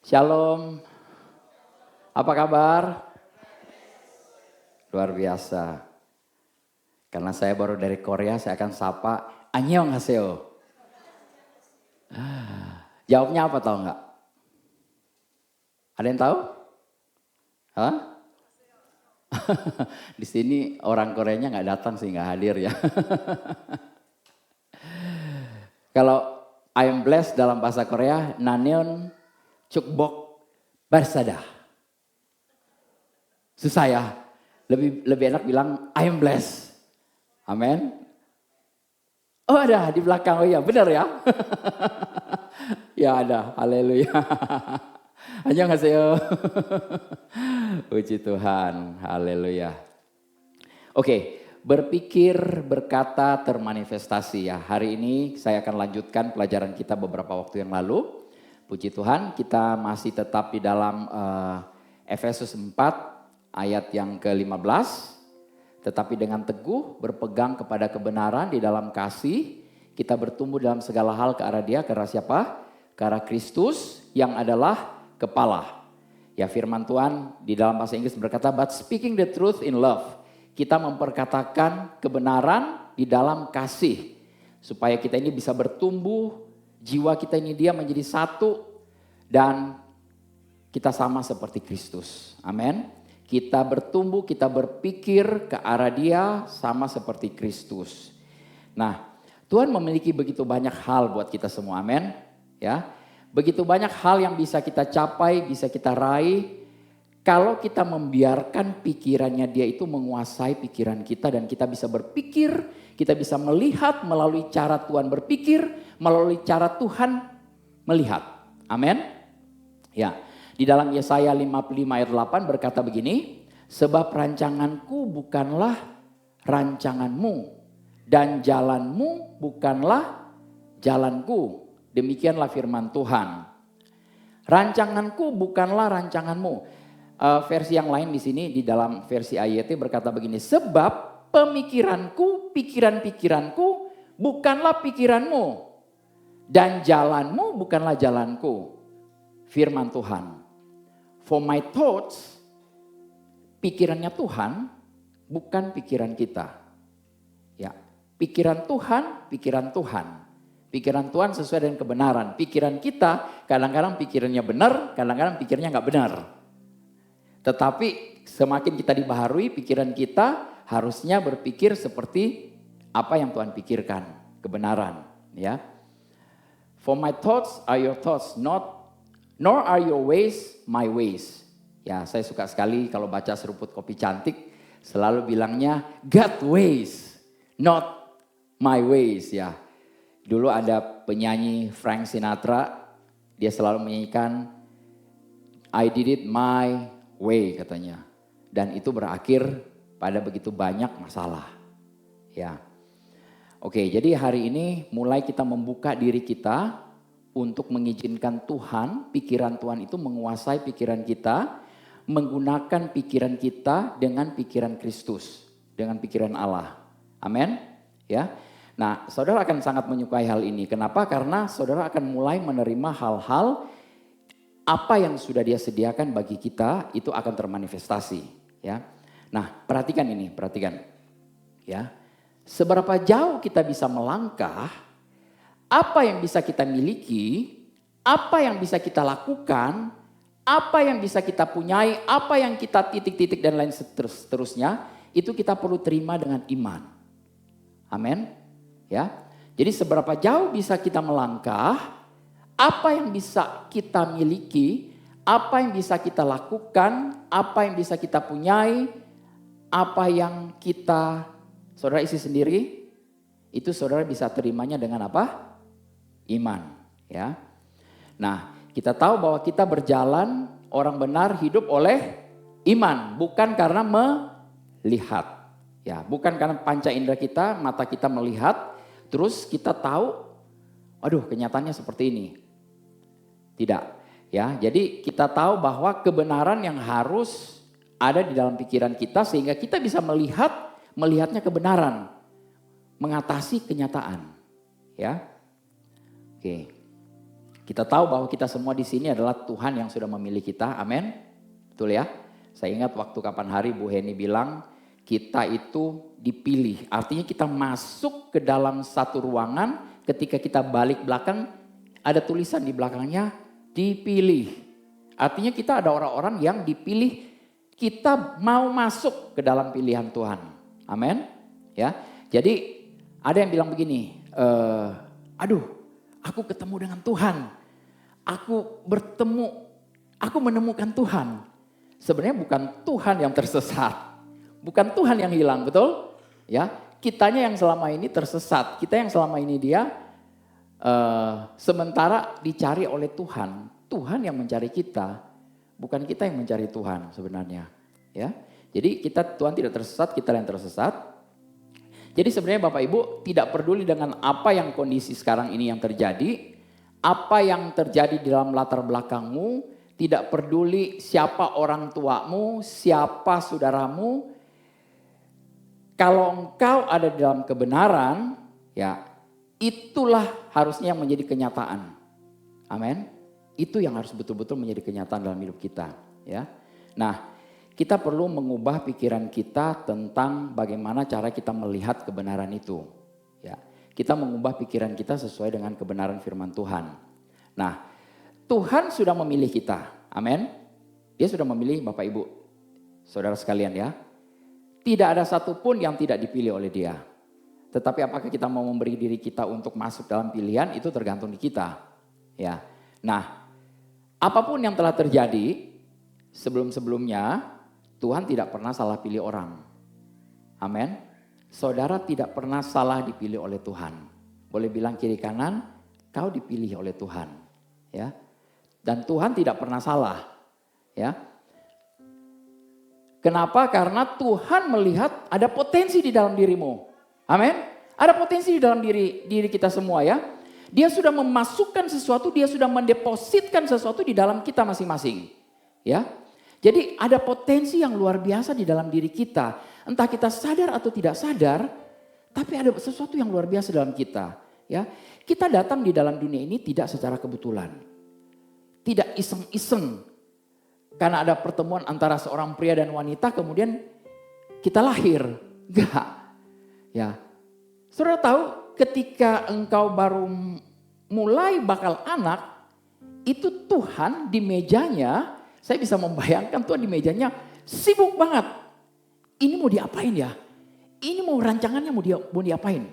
Shalom, apa kabar? Luar biasa. Karena saya baru dari Korea, saya akan sapa Annyeonghaseyo. Jawabnya apa tahu nggak? Ada yang tahu? Hah? Di sini orang Koreanya nggak datang sih, nggak hadir ya. Kalau I am blessed dalam bahasa Korea, Naneon Chukbok Barsada. Susah ya. Lebih enak bilang I am blessed. Amin. Oh ada di belakang, oh iya benar ya. Ya ada, haleluya. Annyeonghaseyo. Puji Tuhan, haleluya. Oke, berpikir, berkata, termanifestasi ya. Hari ini saya akan lanjutkan pelajaran kita beberapa waktu yang lalu. Puji Tuhan, kita masih tetap di dalam Efesus 4 ayat yang ke-15. Tetapi dengan teguh berpegang kepada kebenaran di dalam kasih, kita bertumbuh dalam segala hal ke arah Dia, ke arah siapa? Ke arah Kristus yang adalah kepala. Ya, firman Tuhan di dalam bahasa Inggris berkata, but speaking the truth in love. Kita memperkatakan kebenaran di dalam kasih. Supaya kita ini bisa bertumbuh, jiwa kita ini dia menjadi satu. Dan kita sama seperti Kristus. Amin. Kita bertumbuh, kita berpikir ke arah Dia sama seperti Kristus. Nah, Tuhan memiliki begitu banyak hal buat kita semua, amin. Ya, begitu banyak hal yang bisa kita capai, bisa kita raih. Kalau kita membiarkan pikirannya Dia itu menguasai pikiran kita dan kita bisa berpikir, kita bisa melihat melalui cara Tuhan berpikir, melalui cara Tuhan melihat. Amin. Ya. Di dalam Yesaya 55 ayat 8 berkata begini, sebab rancanganku bukanlah rancanganmu dan jalanmu bukanlah jalanku. Demikianlah firman Tuhan. Rancanganku bukanlah rancanganmu. Versi yang lain di sini di dalam versi AYT berkata begini, sebab pemikiranku, pikiran-pikiranku bukanlah pikiranmu dan jalanmu bukanlah jalanku. Firman Tuhan. For my thoughts, pikirannya Tuhan bukan pikiran kita. Ya, pikiran Tuhan, pikiran Tuhan. Pikiran Tuhan sesuai dengan kebenaran. Pikiran kita kadang-kadang pikirannya benar, kadang-kadang pikirnya nggak benar. Tetapi semakin kita dibaharui, pikiran kita harusnya berpikir seperti apa yang Tuhan pikirkan, kebenaran. Ya. For my thoughts are your thoughts, nor are your ways my ways. Ya, saya suka sekali kalau baca seruput kopi cantik, selalu bilangnya God ways, not my ways ya. Dulu ada penyanyi Frank Sinatra, dia selalu menyanyikan I did it my way katanya. Dan itu berakhir pada begitu banyak masalah. Ya. Oke, jadi hari ini mulai kita membuka diri kita untuk mengizinkan Tuhan, pikiran Tuhan itu menguasai pikiran kita, menggunakan pikiran kita dengan pikiran Kristus, dengan pikiran Allah. Amin. Ya. Nah, saudara akan sangat menyukai hal ini. Kenapa? Karena saudara akan mulai menerima hal-hal apa yang sudah Dia sediakan bagi kita itu akan termanifestasi, ya. Nah, perhatikan ini, perhatikan. Ya. Seberapa jauh kita bisa melangkah, apa yang bisa kita miliki, apa yang bisa kita lakukan, apa yang bisa kita punyai, apa yang kita titik-titik dan lain seterusnya, itu kita perlu terima dengan iman. Amin. Ya. Jadi seberapa jauh bisa kita melangkah, apa yang bisa kita miliki, apa yang bisa kita lakukan, apa yang bisa kita punyai, apa yang kita saudara isi sendiri, itu saudara bisa terimanya dengan apa? Iman, ya. Nah, kita tahu bahwa kita berjalan, orang benar hidup oleh iman, bukan karena melihat. Ya, bukan karena panca indera kita, mata kita melihat, terus kita tahu, aduh kenyataannya seperti ini. Tidak, ya. Jadi kita tahu bahwa kebenaran yang harus ada di dalam pikiran kita sehingga kita bisa melihatnya kebenaran, mengatasi kenyataan, ya. Oke. Kita tahu bahwa kita semua di sini adalah Tuhan yang sudah memilih kita, amin. Betul ya? Saya ingat waktu kapan hari Bu Heni bilang, kita itu dipilih. Artinya kita masuk ke dalam satu ruangan, ketika kita balik belakang, ada tulisan di belakangnya, dipilih. Artinya kita ada orang-orang yang dipilih, kita mau masuk ke dalam pilihan Tuhan. Amin. Ya. Jadi ada yang bilang begini, aduh, aku ketemu dengan Tuhan, aku menemukan Tuhan. Sebenarnya bukan Tuhan yang tersesat, bukan Tuhan yang hilang, betul? Ya, kitanya yang selama ini tersesat, kita yang selama ini sementara dicari oleh Tuhan. Tuhan yang mencari kita, bukan kita yang mencari Tuhan sebenarnya. Ya, jadi Tuhan tidak tersesat, kita yang tersesat. Jadi sebenarnya Bapak Ibu tidak peduli dengan apa yang kondisi sekarang ini yang terjadi, apa yang terjadi di dalam latar belakangmu, tidak peduli siapa orang tuamu, siapa saudaramu. Kalau engkau ada di dalam kebenaran, ya itulah harusnya yang menjadi kenyataan. Amin. Itu yang harus betul-betul menjadi kenyataan dalam hidup kita. Ya. Nah, kita perlu mengubah pikiran kita tentang bagaimana cara kita melihat kebenaran itu. Ya, kita mengubah pikiran kita sesuai dengan kebenaran firman Tuhan. Nah, Tuhan sudah memilih kita. Amin. Dia sudah memilih Bapak Ibu, saudara sekalian ya. Tidak ada satupun yang tidak dipilih oleh Dia. Tetapi apakah kita mau memberi diri kita untuk masuk dalam pilihan, itu tergantung di kita. Ya. Nah, apapun yang telah terjadi sebelum-sebelumnya, Tuhan tidak pernah salah pilih orang. Amin. Saudara tidak pernah salah dipilih oleh Tuhan. Boleh bilang kiri kanan, kau dipilih oleh Tuhan. Ya. Dan Tuhan tidak pernah salah. Ya. Kenapa? Karena Tuhan melihat ada potensi di dalam dirimu. Amin. Ada potensi di dalam diri kita semua ya. Dia sudah memasukkan sesuatu, dia sudah mendepositkan sesuatu di dalam kita masing-masing. Ya. Jadi ada potensi yang luar biasa di dalam diri kita. Entah kita sadar atau tidak sadar, tapi ada sesuatu yang luar biasa dalam kita. Ya, kita datang di dalam dunia ini tidak secara kebetulan. Tidak iseng-iseng. Karena ada pertemuan antara seorang pria dan wanita, kemudian kita lahir. Enggak. Ya. Saudara tahu ketika engkau baru mulai bakal anak, itu Tuhan di mejanya, saya bisa membayangkan Tuhan di mejanya sibuk banget. Ini mau diapain ya? Ini mau rancangannya mau diapain?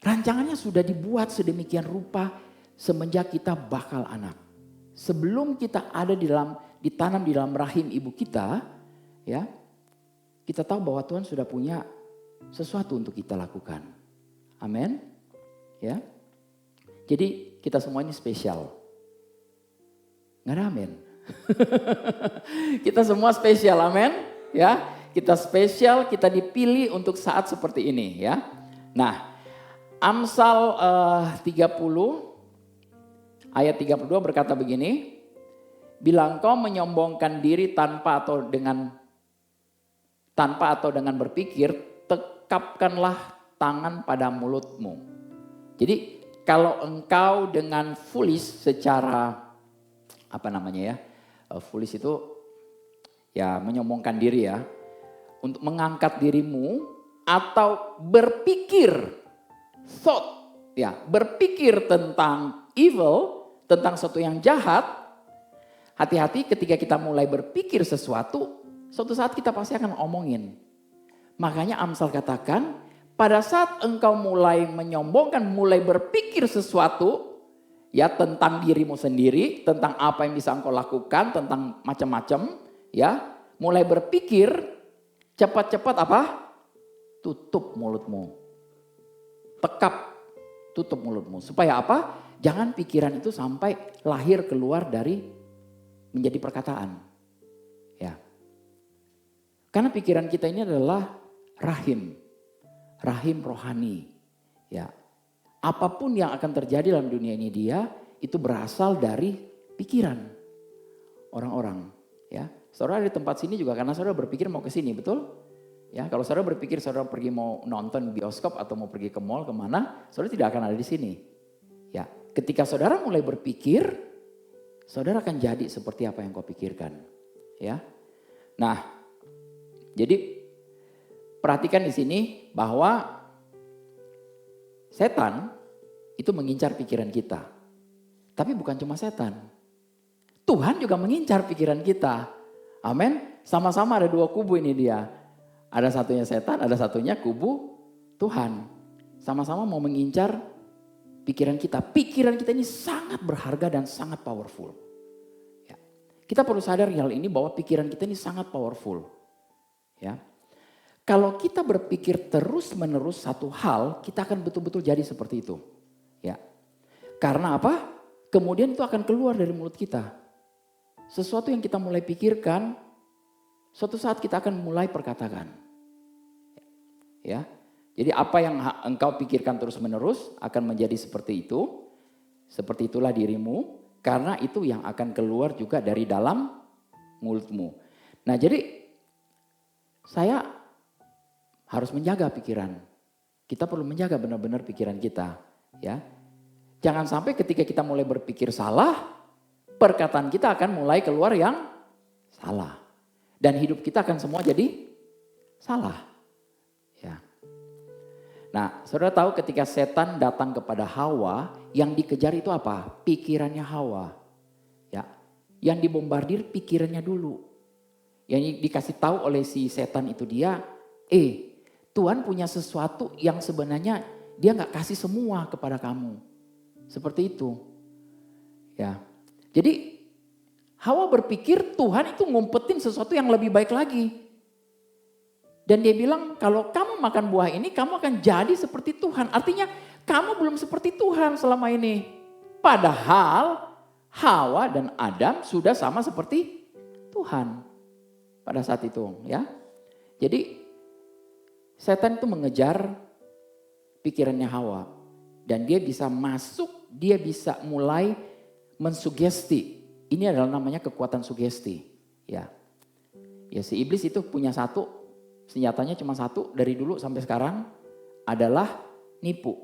Rancangannya sudah dibuat sedemikian rupa semenjak kita bakal anak. Sebelum kita ada ditanam di dalam rahim ibu kita, ya, kita tahu bahwa Tuhan sudah punya sesuatu untuk kita lakukan. Amin. Ya. Jadi kita semua ini spesial. Nggak ada amin. Kita semua spesial, amin. Ya, kita spesial, kita dipilih untuk saat seperti ini, ya. Nah, Amsal 30 ayat 32 berkata begini, bila engkau menyombongkan diri tanpa atau dengan berpikir, tekapkanlah tangan pada mulutmu. Jadi kalau engkau dengan foolish secara foolish itu ya menyombongkan diri ya, untuk mengangkat dirimu atau berpikir thought, ya berpikir tentang evil, tentang sesuatu yang jahat. Hati-hati ketika kita mulai berpikir sesuatu, suatu saat kita pasti akan omongin. Makanya Amsal katakan, pada saat engkau mulai menyombongkan, mulai berpikir sesuatu, ya tentang dirimu sendiri, tentang apa yang bisa engkau lakukan, tentang macam-macam, ya mulai berpikir, cepat-cepat apa? Tutup mulutmu. Tekap, tutup mulutmu. Supaya apa? Jangan pikiran itu sampai lahir keluar dari menjadi perkataan. Ya. Karena pikiran kita ini adalah rahim rohani. Ya. Apapun yang akan terjadi dalam dunia ini itu berasal dari pikiran orang-orang. Ya, saudara di tempat sini juga karena saudara berpikir mau ke sini, betul? Ya, kalau saudara berpikir saudara pergi mau nonton bioskop atau mau pergi ke mall kemana, saudara tidak akan ada di sini. Ya, ketika saudara mulai berpikir, saudara akan jadi seperti apa yang kau pikirkan. Ya. Nah, jadi perhatikan di sini bahwa setan itu mengincar pikiran kita. Tapi bukan cuma setan. Tuhan juga mengincar pikiran kita. Amin. Sama-sama ada dua kubu ini dia. Ada satunya setan, ada satunya kubu Tuhan. Sama-sama mau mengincar pikiran kita. Pikiran kita ini sangat berharga dan sangat powerful. Ya. Kita perlu sadar hal ini bahwa pikiran kita ini sangat powerful. Ya. Kalau kita berpikir terus-menerus satu hal, kita akan betul-betul jadi seperti itu. Ya. Karena apa? Kemudian itu akan keluar dari mulut kita. Sesuatu yang kita mulai pikirkan, suatu saat kita akan mulai perkatakan. Ya. Jadi apa yang engkau pikirkan terus-menerus akan menjadi seperti itu. Seperti itulah dirimu, karena itu yang akan keluar juga dari dalam mulutmu. Nah, jadi saya harus menjaga pikiran. Kita perlu menjaga benar-benar pikiran kita, ya. Jangan sampai ketika kita mulai berpikir salah, perkataan kita akan mulai keluar yang salah. Dan hidup kita akan semua jadi salah. Ya. Nah, saudara tahu ketika setan datang kepada Hawa, yang dikejar itu apa? Pikirannya Hawa. Ya. Yang dibombardir pikirannya dulu. Yang dikasih tahu oleh si setan itu dia, Tuhan punya sesuatu yang sebenarnya dia gak kasih semua kepada kamu. Seperti itu. Ya. Jadi Hawa berpikir Tuhan itu ngumpetin sesuatu yang lebih baik lagi. Dan dia bilang kalau kamu makan buah ini kamu akan jadi seperti Tuhan. Artinya kamu belum seperti Tuhan selama ini. Padahal Hawa dan Adam sudah sama seperti Tuhan pada saat itu, ya. Jadi setan itu mengejar pikirannya Hawa. Dan dia bisa masuk, dia bisa mulai mensugesti. Ini adalah namanya kekuatan sugesti. Ya, si iblis itu punya satu, senjatanya cuma satu dari dulu sampai sekarang adalah nipu.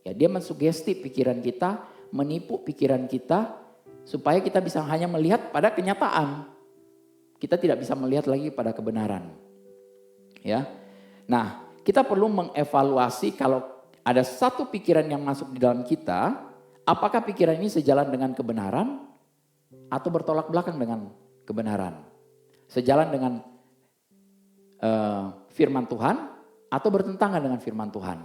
Ya, dia mensugesti pikiran kita, menipu pikiran kita supaya kita bisa hanya melihat pada kenyataan. Kita tidak bisa melihat lagi pada kebenaran. Ya. Nah, kita perlu mengevaluasi kalau ada satu pikiran yang masuk di dalam kita, apakah pikiran ini sejalan dengan kebenaran atau bertolak belakang dengan kebenaran? Sejalan dengan firman Tuhan atau bertentangan dengan firman Tuhan?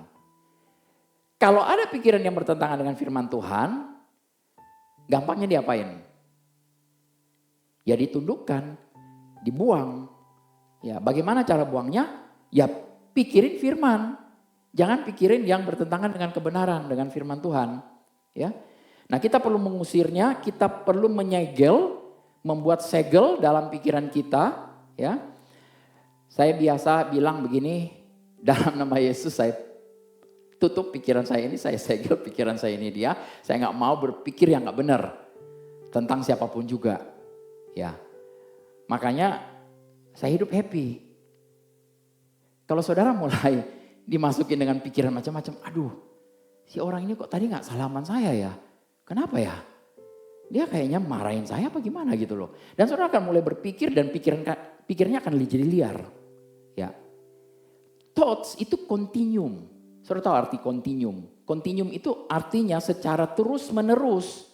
Kalau ada pikiran yang bertentangan dengan firman Tuhan, gampangnya diapain? Ya ditundukkan, dibuang. Ya, bagaimana cara buangnya? Ya pikirin firman. Jangan pikirin yang bertentangan dengan kebenaran, dengan firman Tuhan. Ya. Nah, kita perlu mengusirnya, kita perlu menyegel, membuat segel dalam pikiran kita. Ya. Saya biasa bilang begini, dalam nama Yesus saya tutup pikiran saya ini, saya segel pikiran saya ini dia. Saya nggak mau berpikir yang nggak benar tentang siapapun juga. Ya. Makanya saya hidup happy. Kalau saudara mulai dimasukin dengan pikiran macam-macam, aduh si orang ini kok tadi gak salaman saya ya, kenapa ya? Dia kayaknya marahin saya apa gimana gitu loh. Dan saudara akan mulai berpikir dan pikirnya akan jadi liar. Ya. Thoughts itu continuum. Saudara tahu arti continuum? Continuum itu artinya secara terus menerus.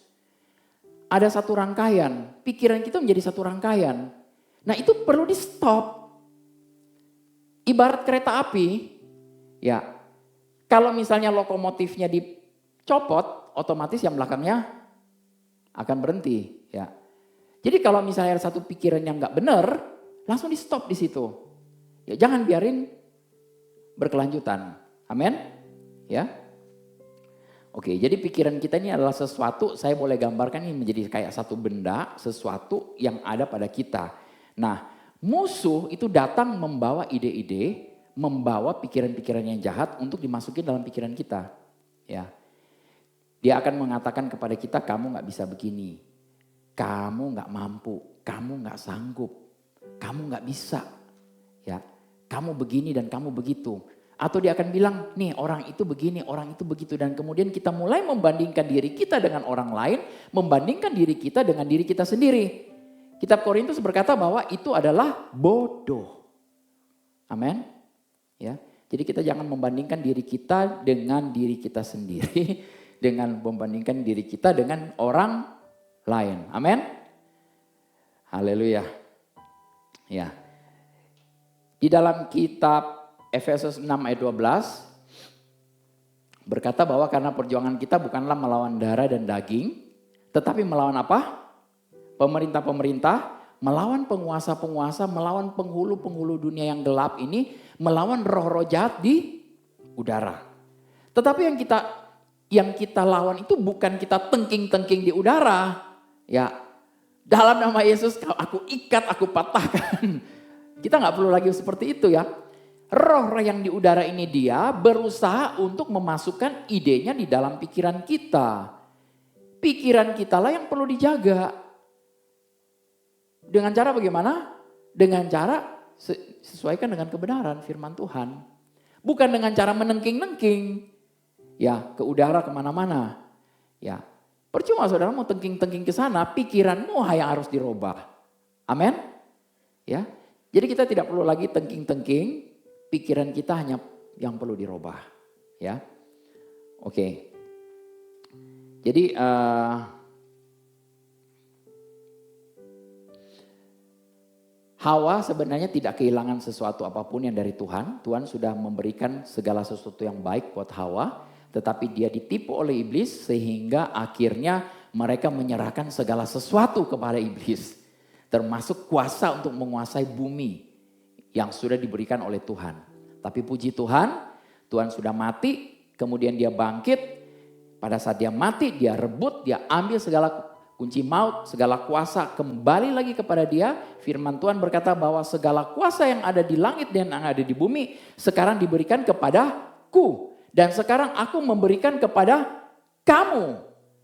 Ada satu rangkaian, pikiran kita menjadi satu rangkaian. Nah itu perlu di stop. Ibarat kereta api, ya, kalau misalnya lokomotifnya dicopot, otomatis yang belakangnya akan berhenti. Ya. Jadi kalau misalnya ada satu pikiran yang nggak benar, langsung di stop di situ. Ya, jangan biarin berkelanjutan. Amin. Ya. Oke, jadi pikiran kita ini adalah sesuatu, saya boleh gambarkan ini menjadi kayak satu benda, sesuatu yang ada pada kita. Nah, musuh itu datang membawa ide-ide, membawa pikiran-pikiran yang jahat untuk dimasukin dalam pikiran kita. Ya. Dia akan mengatakan kepada kita, kamu gak bisa begini. Kamu gak mampu, kamu gak sanggup, kamu gak bisa. Ya. Kamu begini dan kamu begitu. Atau dia akan bilang, nih orang itu begini, orang itu begitu. Dan kemudian kita mulai membandingkan diri kita dengan orang lain, membandingkan diri kita dengan diri kita sendiri. Kitab Korintus berkata bahwa itu adalah bodoh. Amin. Ya. Jadi kita jangan membandingkan diri kita dengan diri kita sendiri, dengan membandingkan diri kita dengan orang lain. Amin. Haleluya. Ya. Di dalam kitab Efesus 6 ayat 12 berkata bahwa karena perjuangan kita bukanlah melawan darah dan daging, tetapi melawan apa? Pemerintah-pemerintah, melawan penguasa-penguasa, melawan penghulu-penghulu dunia yang gelap ini, melawan roh-roh jahat di udara. Tetapi yang kita lawan itu bukan kita tengking-tengking di udara. Ya, dalam nama Yesus aku ikat, aku patahkan. Kita nggak perlu lagi seperti itu ya. Roh yang di udara ini dia berusaha untuk memasukkan idenya di dalam pikiran kita. Pikiran kita lah yang perlu dijaga. Dengan cara bagaimana? Dengan cara sesuaikan dengan kebenaran firman Tuhan. Bukan dengan cara menengking-nengking. Ya, ke udara kemana-mana. Ya, percuma saudara mau tengking-tengking ke sana, pikiranmu yang harus dirubah. Amin. Ya, jadi kita tidak perlu lagi tengking-tengking. Pikiran kita hanya yang perlu dirubah, ya. Oke. Jadi Hawa sebenarnya tidak kehilangan sesuatu apapun yang dari Tuhan. Tuhan sudah memberikan segala sesuatu yang baik buat Hawa, tetapi dia ditipu oleh iblis sehingga akhirnya mereka menyerahkan segala sesuatu kepada iblis, termasuk kuasa untuk menguasai bumi yang sudah diberikan oleh Tuhan. Tapi puji Tuhan, Tuhan sudah mati, kemudian dia bangkit. Pada saat dia mati, dia rebut, dia ambil segala kunci maut, segala kuasa kembali lagi kepada dia. Firman Tuhan berkata bahwa segala kuasa yang ada di langit dan yang ada di bumi sekarang diberikan kepadaku. Dan sekarang aku memberikan kepada kamu,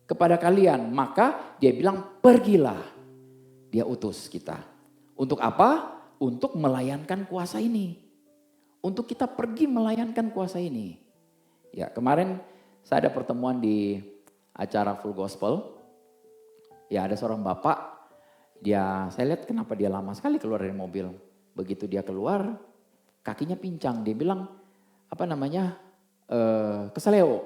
kepada kalian. Maka dia bilang pergilah, dia utus kita. Untuk apa? Untuk melayankan kuasa ini. Untuk kita pergi melayankan kuasa ini. Ya, kemarin saya ada pertemuan di acara Full Gospel. Ya, ada seorang bapak, saya lihat kenapa dia lama sekali keluar dari mobil. Begitu dia keluar, kakinya pincang. Dia bilang, keseleo.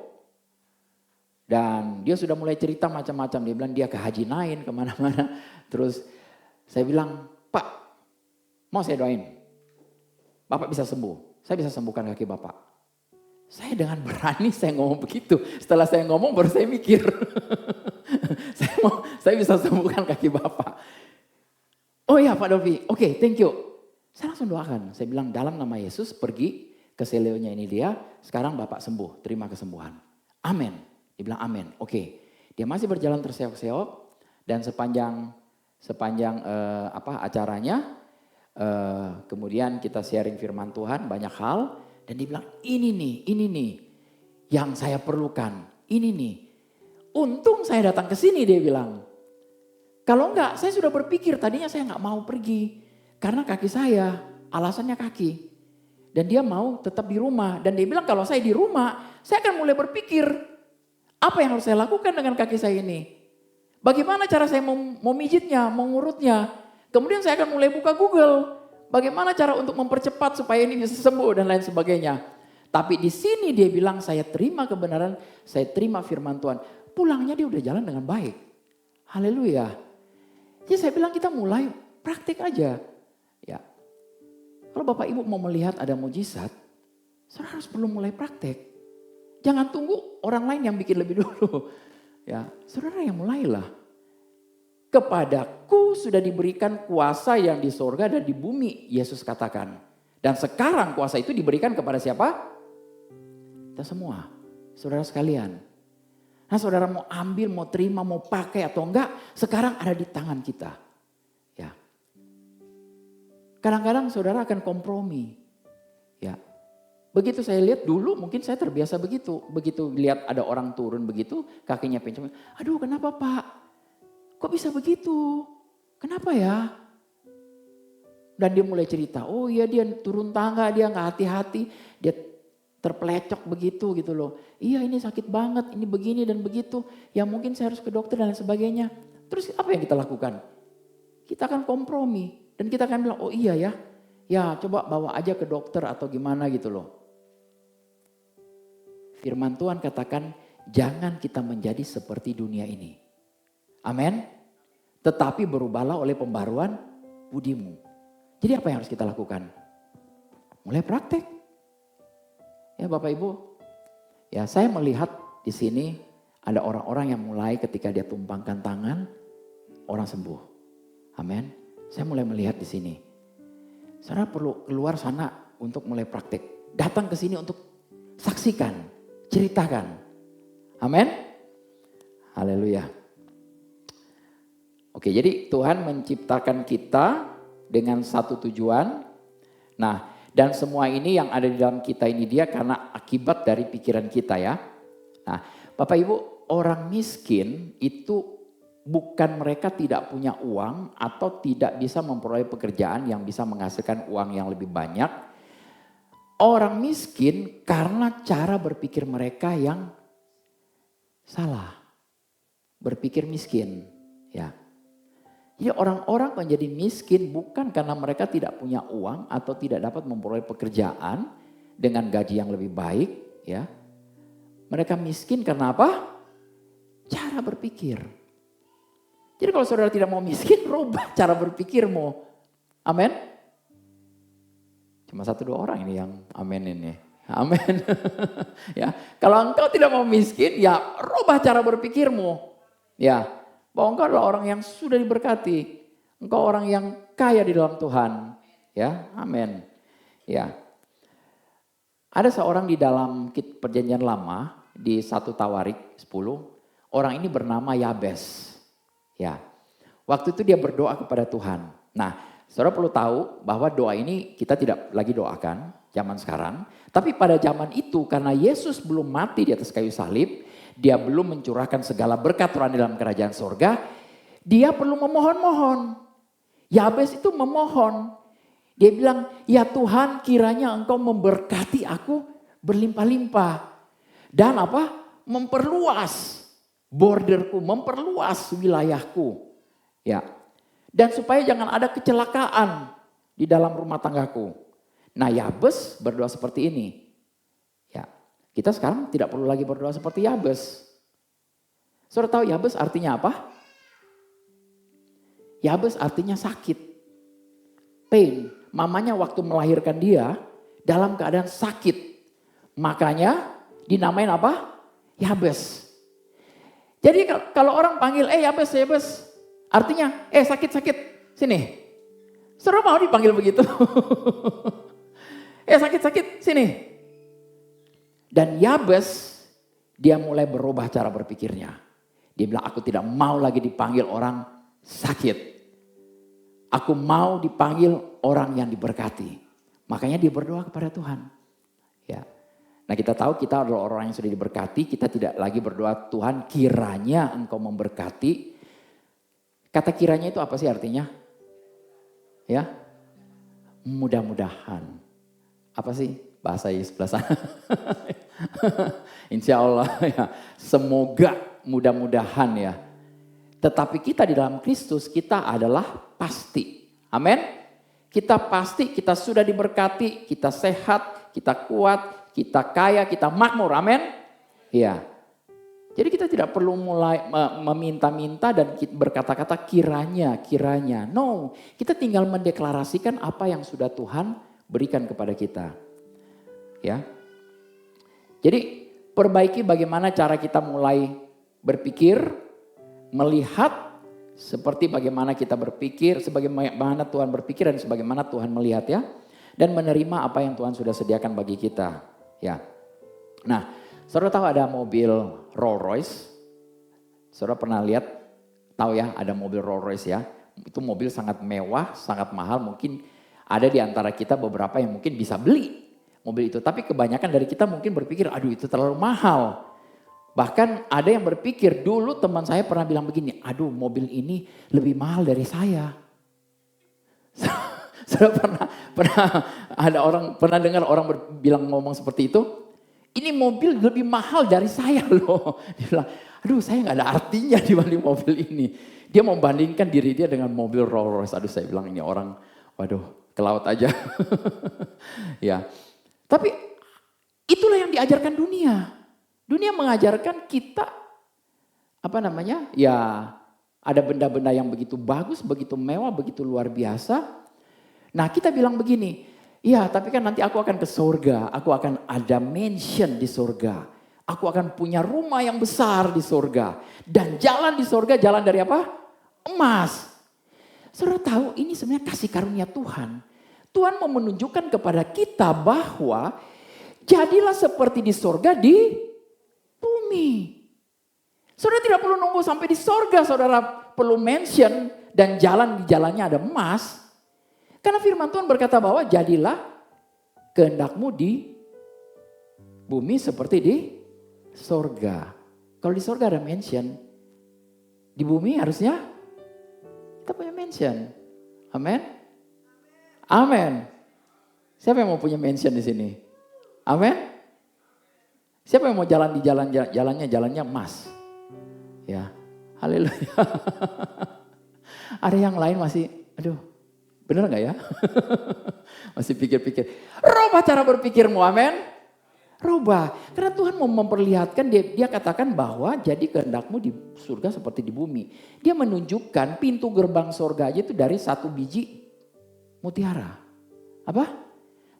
Dan dia sudah mulai cerita macam-macam. Dia bilang dia ke Haji Nain kemana-mana. Terus saya bilang, Pak, mau saya doain? Bapak bisa sembuh. Saya bisa sembuhkan kaki Bapak. Saya dengan berani saya ngomong begitu. Setelah saya ngomong baru saya mikir. saya bisa sembuhkan kaki Bapak. Oh iya Pak Dovi, oke, thank you. Saya langsung doakan. Saya bilang dalam nama Yesus pergi ke seleonya ini dia. Sekarang Bapak sembuh, terima kesembuhan. Amin. Dia bilang amin. Oke. Dia masih berjalan terseok-seok. Dan sepanjang acaranya, kemudian kita sharing firman Tuhan banyak hal. Dan dia bilang ini nih yang saya perlukan. Ini nih. Untung saya datang ke sini dia bilang. Kalau enggak saya sudah berpikir tadinya saya enggak mau pergi. Karena kaki saya alasannya kaki. Dan dia mau tetap di rumah. Dan dia bilang kalau saya di rumah saya akan mulai berpikir. Apa yang harus saya lakukan dengan kaki saya ini? Bagaimana cara saya mau mijitnya, mengurutnya? Kemudian saya akan mulai buka Google. Bagaimana cara untuk mempercepat supaya ini bisa sembuh dan lain sebagainya. Tapi di sini dia bilang saya terima kebenaran, saya terima firman Tuhan. Pulangnya dia udah jalan dengan baik. Haleluya. Jadi saya bilang kita mulai praktik aja. Ya. Kalau Bapak Ibu mau melihat ada mujizat, saudara harus perlu mulai praktek. Jangan tunggu orang lain yang bikin lebih dulu. Ya, saudara yang mulailah. Kepadaku sudah diberikan kuasa yang di sorga dan di bumi, Yesus katakan. Dan sekarang kuasa itu diberikan kepada siapa? Kita semua, saudara sekalian. Nah saudara mau ambil, mau terima, mau pakai atau enggak, sekarang ada di tangan kita. Ya. Kadang-kadang saudara akan kompromi. Ya. Begitu saya lihat dulu mungkin saya terbiasa begitu. Begitu lihat ada orang turun begitu, kakinya pincang. Aduh kenapa Pak? Kok bisa begitu? Kenapa ya? Dan dia mulai cerita, oh iya dia turun tangga, dia gak hati-hati. Dia terpelecok begitu gitu loh. Iya ini sakit banget, ini begini dan begitu. Ya mungkin saya harus ke dokter dan lain sebagainya. Terus apa yang kita lakukan? Kita akan kompromi. Dan kita akan bilang, oh iya ya. Ya coba bawa aja ke dokter atau gimana gitu loh. Firman Tuhan katakan, jangan kita menjadi seperti dunia ini. Amin. Tetapi berubahlah oleh pembaruan budimu. Jadi apa yang harus kita lakukan? Mulai praktek. Ya Bapak Ibu, ya saya melihat di sini ada orang-orang yang mulai ketika dia tumpangkan tangan, orang sembuh. Amin. Saya mulai melihat di sini. Saudara perlu keluar sana untuk mulai praktek. Datang ke sini untuk saksikan, ceritakan. Amin. Haleluya. Oke, jadi Tuhan menciptakan kita dengan satu tujuan. Nah, dan semua ini yang ada di dalam kita ini dia karena akibat dari pikiran kita ya. Nah, Bapak Ibu, orang miskin itu bukan mereka tidak punya uang atau tidak bisa memperoleh pekerjaan yang bisa menghasilkan uang yang lebih banyak. Orang miskin karena cara berpikir mereka yang salah. Berpikir miskin, ya. Jadi orang-orang menjadi miskin bukan karena mereka tidak punya uang atau tidak dapat memperoleh pekerjaan dengan gaji yang lebih baik, ya. Mereka miskin karena apa? Cara berpikir. Jadi kalau saudara tidak mau miskin, rubah cara berpikirmu. Amin. Cuma 1-2 orang ini yang amin ini. Amin. Ya, kalau engkau tidak mau miskin, ya rubah cara berpikirmu. Ya. Bahwa engkau adalah orang yang sudah diberkati. Engkau orang yang kaya di dalam Tuhan. Ya, amin. Ya. Ada seorang di dalam perjanjian lama di 1 Tawarik 10. Orang ini bernama Yabes. Ya. Waktu itu dia berdoa kepada Tuhan. Nah, saudara perlu tahu bahwa doa ini kita tidak lagi doakan zaman sekarang. Tapi pada zaman itu karena Yesus belum mati di atas kayu salib. Dia belum mencurahkan segala berkat Tuhan dalam kerajaan surga. Dia perlu memohon-mohon. Yabes itu memohon. Dia bilang, ya Tuhan kiranya engkau memberkati aku berlimpah-limpah. Dan apa? Memperluas borderku, memperluas wilayahku. Ya. Dan supaya jangan ada kecelakaan di dalam rumah tanggaku. Nah Yabes berdoa seperti ini. Kita sekarang tidak perlu lagi berdoa seperti Yabes. Saudara tahu Yabes artinya apa? Yabes artinya sakit. Pain. Mamanya waktu melahirkan dia dalam keadaan sakit. Makanya dinamain apa? Yabes. Jadi kalau orang panggil, Yabes, Yabes. Artinya, sakit-sakit, sini. Saudara mau dipanggil begitu? Sakit-sakit, sini. Dan Yabes, dia mulai berubah cara berpikirnya. Dia bilang, aku tidak mau lagi dipanggil orang sakit. Aku mau dipanggil orang yang diberkati. Makanya dia berdoa kepada Tuhan. Ya. Nah kita tahu kita adalah orang yang sudah diberkati. Kita tidak lagi berdoa, Tuhan kiranya engkau memberkati. Kata kiranya itu apa sih artinya? Ya, mudah-mudahan. Apa sih? Bahasa sebelah sana. Insya Allah ya. Semoga mudah-mudahan ya. Tetapi kita di dalam Kristus kita adalah pasti. Amin. Kita pasti kita sudah diberkati. Kita sehat, kita kuat, kita kaya, kita makmur. Amin. Ya. Jadi kita tidak perlu mulai meminta-minta dan berkata-kata kiranya. No. Kita tinggal mendeklarasikan apa yang sudah Tuhan berikan kepada kita. Ya. Jadi perbaiki bagaimana cara kita mulai berpikir, melihat seperti bagaimana kita berpikir, sebagaimana Tuhan berpikir dan sebagaimana Tuhan melihat ya. Dan menerima apa yang Tuhan sudah sediakan bagi kita. Ya. Nah, saudara tahu ada mobil Rolls Royce? Saudara pernah lihat? Tahu ya ada mobil Rolls Royce ya. Itu mobil sangat mewah, sangat mahal. Mungkin ada di antara kita beberapa yang mungkin bisa beli mobil itu. Tapi kebanyakan dari kita mungkin berpikir, aduh itu terlalu mahal. Bahkan ada yang berpikir, dulu teman saya pernah bilang begini, aduh mobil ini lebih mahal dari saya. Saya pernah ada orang, pernah dengar orang bilang ngomong seperti itu. ini mobil lebih mahal dari saya loh. Dia bilang, aduh saya gak ada artinya dibanding mobil ini. Dia membandingkan diri dia dengan mobil Rolls Royce. Aduh saya bilang ini orang, waduh ke laut aja. Ya, tapi itulah yang diajarkan dunia. Dunia mengajarkan kita, ya ada benda-benda yang begitu bagus, begitu mewah, begitu luar biasa. Nah kita bilang begini, iya tapi kan nanti aku akan ke surga, aku akan ada mansion di surga. Aku akan punya rumah yang besar di surga. Dan jalan di surga, jalan dari apa? Emas. Saudara tahu ini sebenarnya kasih karunia Tuhan. Tuhan mau menunjukkan kepada kita bahwa jadilah seperti di surga di bumi. Saudara tidak perlu nunggu sampai di surga, saudara perlu mansion dan jalan di jalannya ada emas. Karena firman Tuhan berkata bahwa jadilah kehendakmu di bumi seperti di surga. Kalau di surga ada mansion, di bumi harusnya kita punya mansion. Amin. Amin. Siapa yang mau punya mansion di sini? Amin. Siapa yang mau jalan di jalannya emas? Ya, haleluya. Ada yang lain masih, aduh, bener gak ya? Masih pikir-pikir. Rubah cara berpikirmu, amin. Rubah. Karena Tuhan mau memperlihatkan, dia katakan bahwa jadi kehendakmu di surga seperti di bumi. Dia menunjukkan pintu gerbang surga aja itu dari satu biji mutiara. Apa?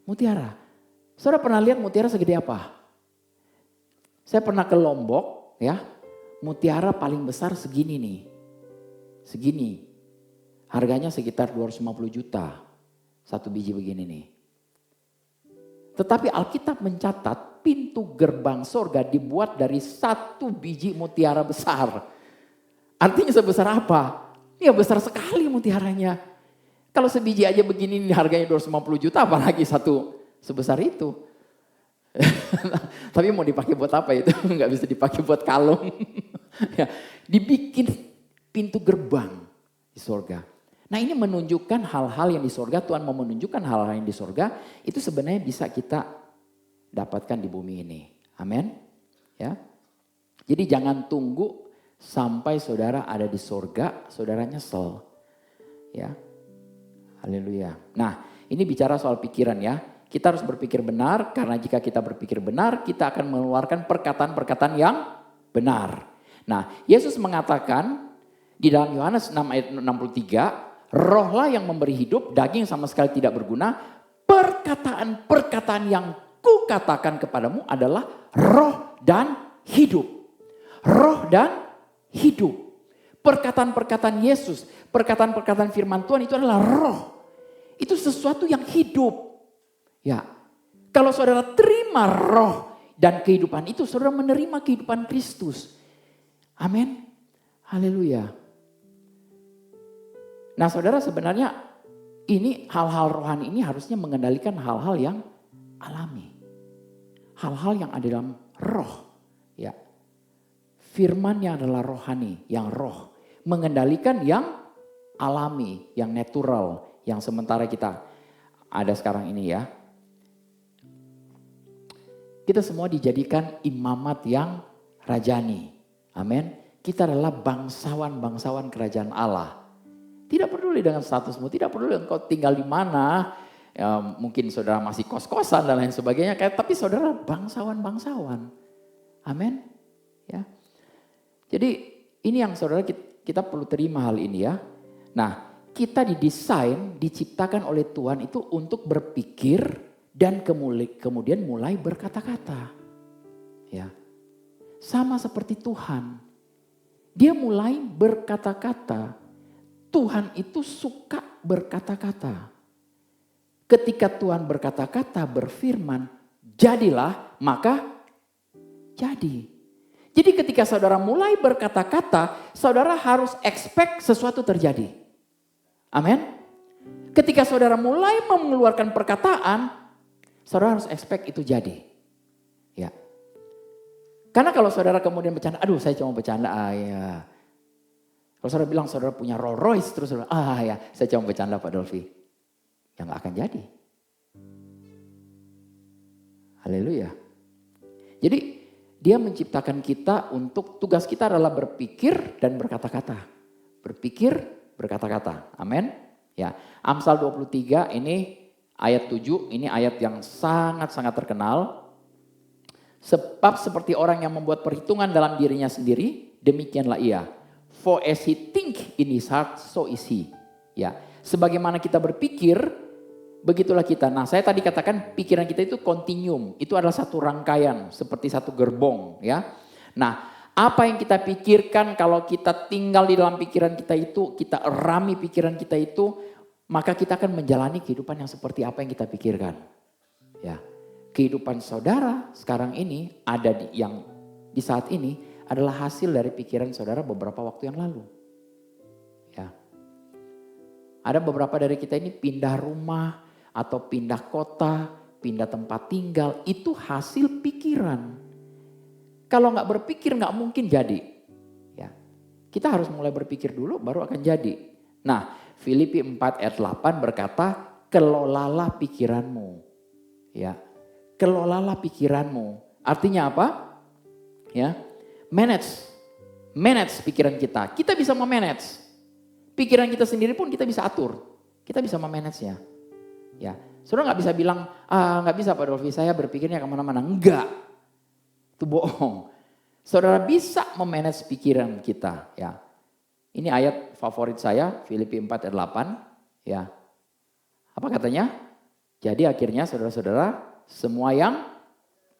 Mutiara. Saudara pernah lihat mutiara segede apa? Saya pernah ke Lombok, ya. Mutiara paling besar segini nih. Segini. Harganya sekitar 250 juta. Satu biji begini nih. Tetapi Alkitab mencatat pintu gerbang surga dibuat dari satu biji mutiara besar. Artinya sebesar apa? Ya besar sekali mutiaranya. Kalau sebiji aja begini nih harganya 250 juta apalagi satu sebesar itu. Tapi mau dipakai buat apa itu? Nggak bisa dipakai buat kalung. Ya, dibikin pintu gerbang di surga. Nah ini menunjukkan hal-hal yang di surga. Tuhan mau menunjukkan hal-hal yang di surga. Itu sebenarnya bisa kita dapatkan di bumi ini. Amin. Ya. Jadi jangan tunggu sampai saudara ada di surga, saudara nyesel. Ya. Haleluya. Nah ini bicara soal pikiran ya. Kita harus berpikir benar, karena jika kita berpikir benar, kita akan mengeluarkan perkataan-perkataan yang benar. Nah, Yesus mengatakan di dalam Yohanes 6 ayat 63, rohlah yang memberi hidup, daging sama sekali tidak berguna. Perkataan-perkataan yang kukatakan kepadamu adalah roh dan hidup. Roh dan hidup. Perkataan-perkataan Yesus, perkataan-perkataan firman Tuhan itu adalah roh. Itu sesuatu yang hidup. Ya, kalau saudara terima roh dan kehidupan itu, saudara menerima kehidupan Kristus. Amin. Haleluya. Nah saudara sebenarnya ini hal-hal rohani ini harusnya mengendalikan hal-hal yang alami. Hal-hal yang ada dalam roh. Ya. Firman yang adalah rohani, yang roh. Mengendalikan yang alami, yang natural, yang sementara kita ada sekarang ini ya. Kita semua dijadikan imamat yang rajani. Amin. Kita adalah bangsawan-bangsawan kerajaan Allah. Tidak peduli dengan statusmu, tidak peduli engkau tinggal di mana. Ya, mungkin saudara masih kos-kosan dan lain sebagainya. Tapi saudara bangsawan-bangsawan. Amin. Ya. Jadi ini yang saudara kita perlu terima hal ini ya. Nah kita didesain, diciptakan oleh Tuhan itu untuk berpikir dan kemudian mulai berkata-kata. Ya. Sama seperti Tuhan. Dia mulai berkata-kata. Tuhan itu suka berkata-kata. Ketika Tuhan berkata-kata, berfirman, jadilah, maka jadi. Jadi ketika saudara mulai berkata-kata, saudara harus expect sesuatu terjadi. Amin. Ketika saudara mulai mengeluarkan perkataan, saudara harus expect itu jadi. Ya. Karena kalau saudara kemudian bercanda, aduh saya cuma bercanda, ya. Kalau saudara bilang saudara punya Rolls Royce, terus saudara, ya saya cuma bercanda Pak Dolphy. Ya gak akan jadi. Haleluya. Jadi dia menciptakan kita untuk tugas kita adalah berpikir dan berkata-kata. Berpikir, berkata-kata. Amin. Ya, Amsal 23 ini ayat 7, ini ayat yang sangat-sangat terkenal. Sebab seperti orang yang membuat perhitungan dalam dirinya sendiri, demikianlah ia. For as he think in his heart, so is he. Ya, sebagaimana kita berpikir, begitulah kita. Nah, saya tadi katakan pikiran kita itu kontinuum. Itu adalah satu rangkaian, seperti satu gerbong. Ya. Nah, apa yang kita pikirkan kalau kita tinggal di dalam pikiran kita itu, kita erami pikiran kita itu, maka kita akan menjalani kehidupan yang seperti apa yang kita pikirkan. Ya. Kehidupan saudara sekarang ini ada di saat ini adalah hasil dari pikiran saudara beberapa waktu yang lalu. Ya. Ada beberapa dari kita ini pindah rumah atau pindah kota, pindah tempat tinggal, itu hasil pikiran. Kalau nggak berpikir nggak mungkin jadi. Ya. Kita harus mulai berpikir dulu baru akan jadi. Nah, Filipi 4 ayat 8 berkata, kelolalah pikiranmu. Ya. Kelolalah pikiranmu. Artinya apa? Ya, manage pikiran kita. Kita bisa memanage. Pikiran kita sendiri pun kita bisa atur. Kita bisa memanage-nya. Ya, saudara nggak bisa bilang, nggak bisa Pak Dolfi, saya berpikirnya kemana-mana. Enggak, itu bohong. Saudara bisa memanage pikiran kita. Ya, ini ayat favorit saya, Filipi 4 ayat 8. Ya, apa katanya? Jadi akhirnya saudara-saudara, semua yang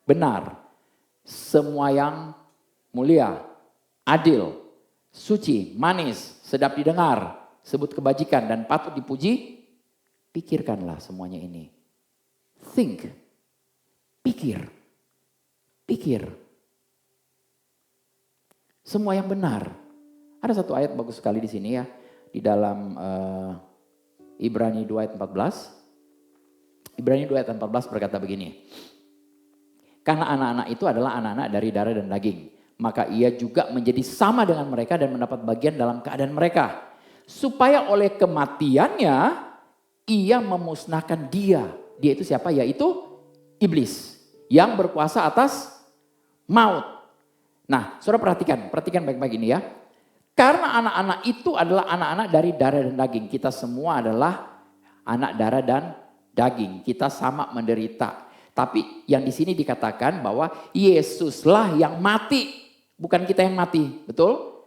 benar, semua yang mulia, adil, suci, manis, sedap didengar, sebut kebajikan dan patut dipuji, pikirkanlah semuanya ini. Think, pikir. Semua yang benar. Ada satu ayat bagus sekali di sini ya, di dalam Ibrani 2 ayat 14. Ibrani 2 ayat 14 berkata begini. Karena anak-anak itu adalah anak-anak dari darah dan daging. Maka ia juga menjadi sama dengan mereka dan mendapat bagian dalam keadaan mereka. Supaya oleh kematiannya ia memusnahkan dia. Dia itu siapa? Yaitu iblis. Yang berkuasa atas maut. Nah, saudara perhatikan baik-baik ini ya. Karena anak-anak itu adalah anak-anak dari darah dan daging. Kita semua adalah anak darah dan daging, kita sama menderita. Tapi yang di sini dikatakan bahwa Yesuslah yang mati, bukan kita yang mati, betul?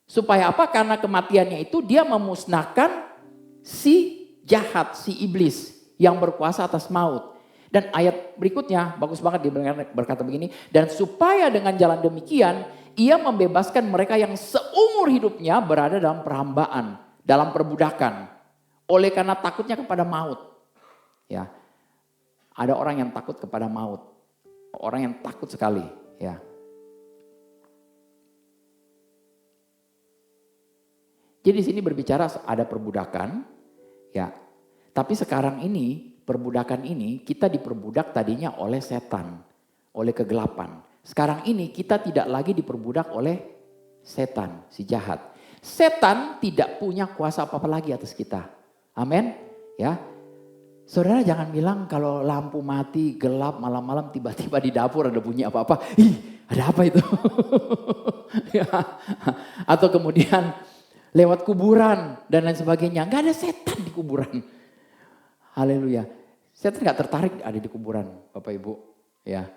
Supaya apa? Karena kematiannya itu dia memusnahkan si jahat, si iblis yang berkuasa atas maut. Dan ayat berikutnya bagus banget berkata begini, dan supaya dengan jalan demikian ia membebaskan mereka yang seumur hidupnya berada dalam perhambaan, dalam perbudakan, oleh karena takutnya kepada maut. Ya, ada orang yang takut kepada maut, orang yang takut sekali. Ya, jadi di sini berbicara ada perbudakan, ya. Tapi sekarang ini perbudakan ini kita diperbudak tadinya oleh setan, oleh kegelapan. Sekarang ini kita tidak lagi diperbudak oleh setan, si jahat. Setan tidak punya kuasa apa-apa lagi atas kita. Amin, ya. Saudara jangan bilang kalau lampu mati, gelap, malam-malam tiba-tiba di dapur ada bunyi apa-apa. Ih, ada apa itu? Ya. Atau kemudian lewat kuburan dan lain sebagainya. Gak ada setan di kuburan. Haleluya. Setan gak tertarik ada di kuburan, Bapak Ibu. Ya.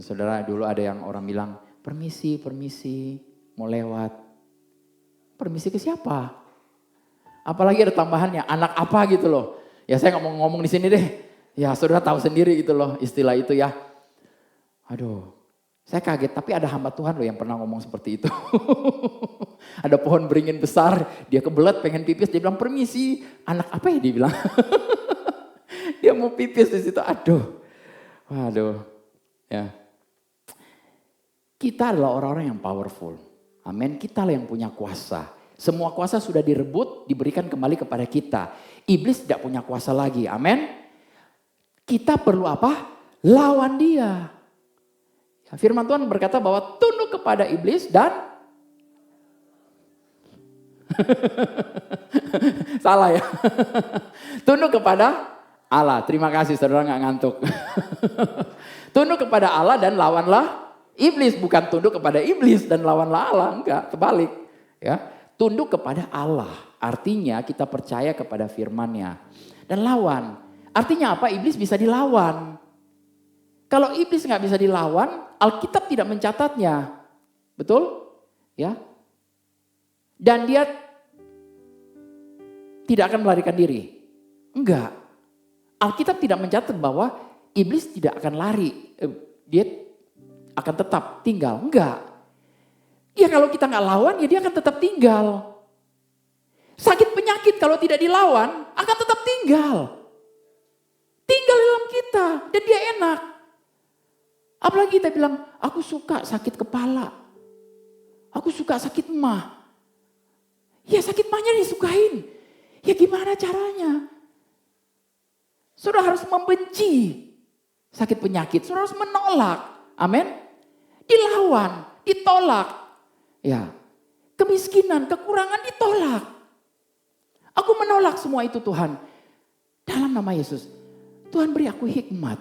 Saudara dulu ada yang orang bilang, permisi, mau lewat. Permisi ke siapa? Apalagi ada tambahannya, anak apa gitu loh. Ya saya nggak mau ngomong di sini deh. Ya saudara tahu sendiri gitu loh istilah itu ya. Aduh, saya kaget tapi ada hamba Tuhan loh yang pernah ngomong seperti itu. Ada pohon beringin besar, dia kebelet pengen pipis, dia bilang permisi, anak apa ya dia bilang. Dia mau pipis di situ, waduh. Ya. Kita adalah orang-orang yang powerful. Amin, kita lah yang punya kuasa. Semua kuasa sudah direbut, diberikan kembali kepada kita. Iblis tidak punya kuasa lagi, amin. Kita perlu apa? Lawan dia. Firman Tuhan berkata bahwa tunduk kepada iblis dan salah ya. Tunduk kepada Allah. Terima kasih saudara nggak ngantuk. Tunduk kepada Allah dan lawanlah iblis. Bukan tunduk kepada iblis dan lawanlah Allah. Enggak, kebalik. Ya, tunduk kepada Allah. Artinya kita percaya kepada firman-Nya. Dan lawan. Artinya apa? Iblis bisa dilawan. Kalau iblis nggak bisa dilawan, Alkitab tidak mencatatnya. Betul? Ya. Dan dia tidak akan melarikan diri. Enggak. Alkitab tidak mencatat bahwa iblis tidak akan lari. Dia akan tetap tinggal. Enggak. Ya kalau kita nggak lawan ya dia akan tetap tinggal. Sakit penyakit kalau tidak dilawan akan tetap tinggal. Tinggal di dalam kita dan dia enak. Apalagi kita bilang, aku suka sakit kepala. Aku suka sakit emah. Ya sakit emahnya disukain. Ya gimana caranya? Saudara harus membenci sakit penyakit. Saudara harus menolak. Amin. Dilawan, ditolak. Ya. Kemiskinan, kekurangan ditolak. Aku menolak semua itu Tuhan. Dalam nama Yesus. Tuhan beri aku hikmat.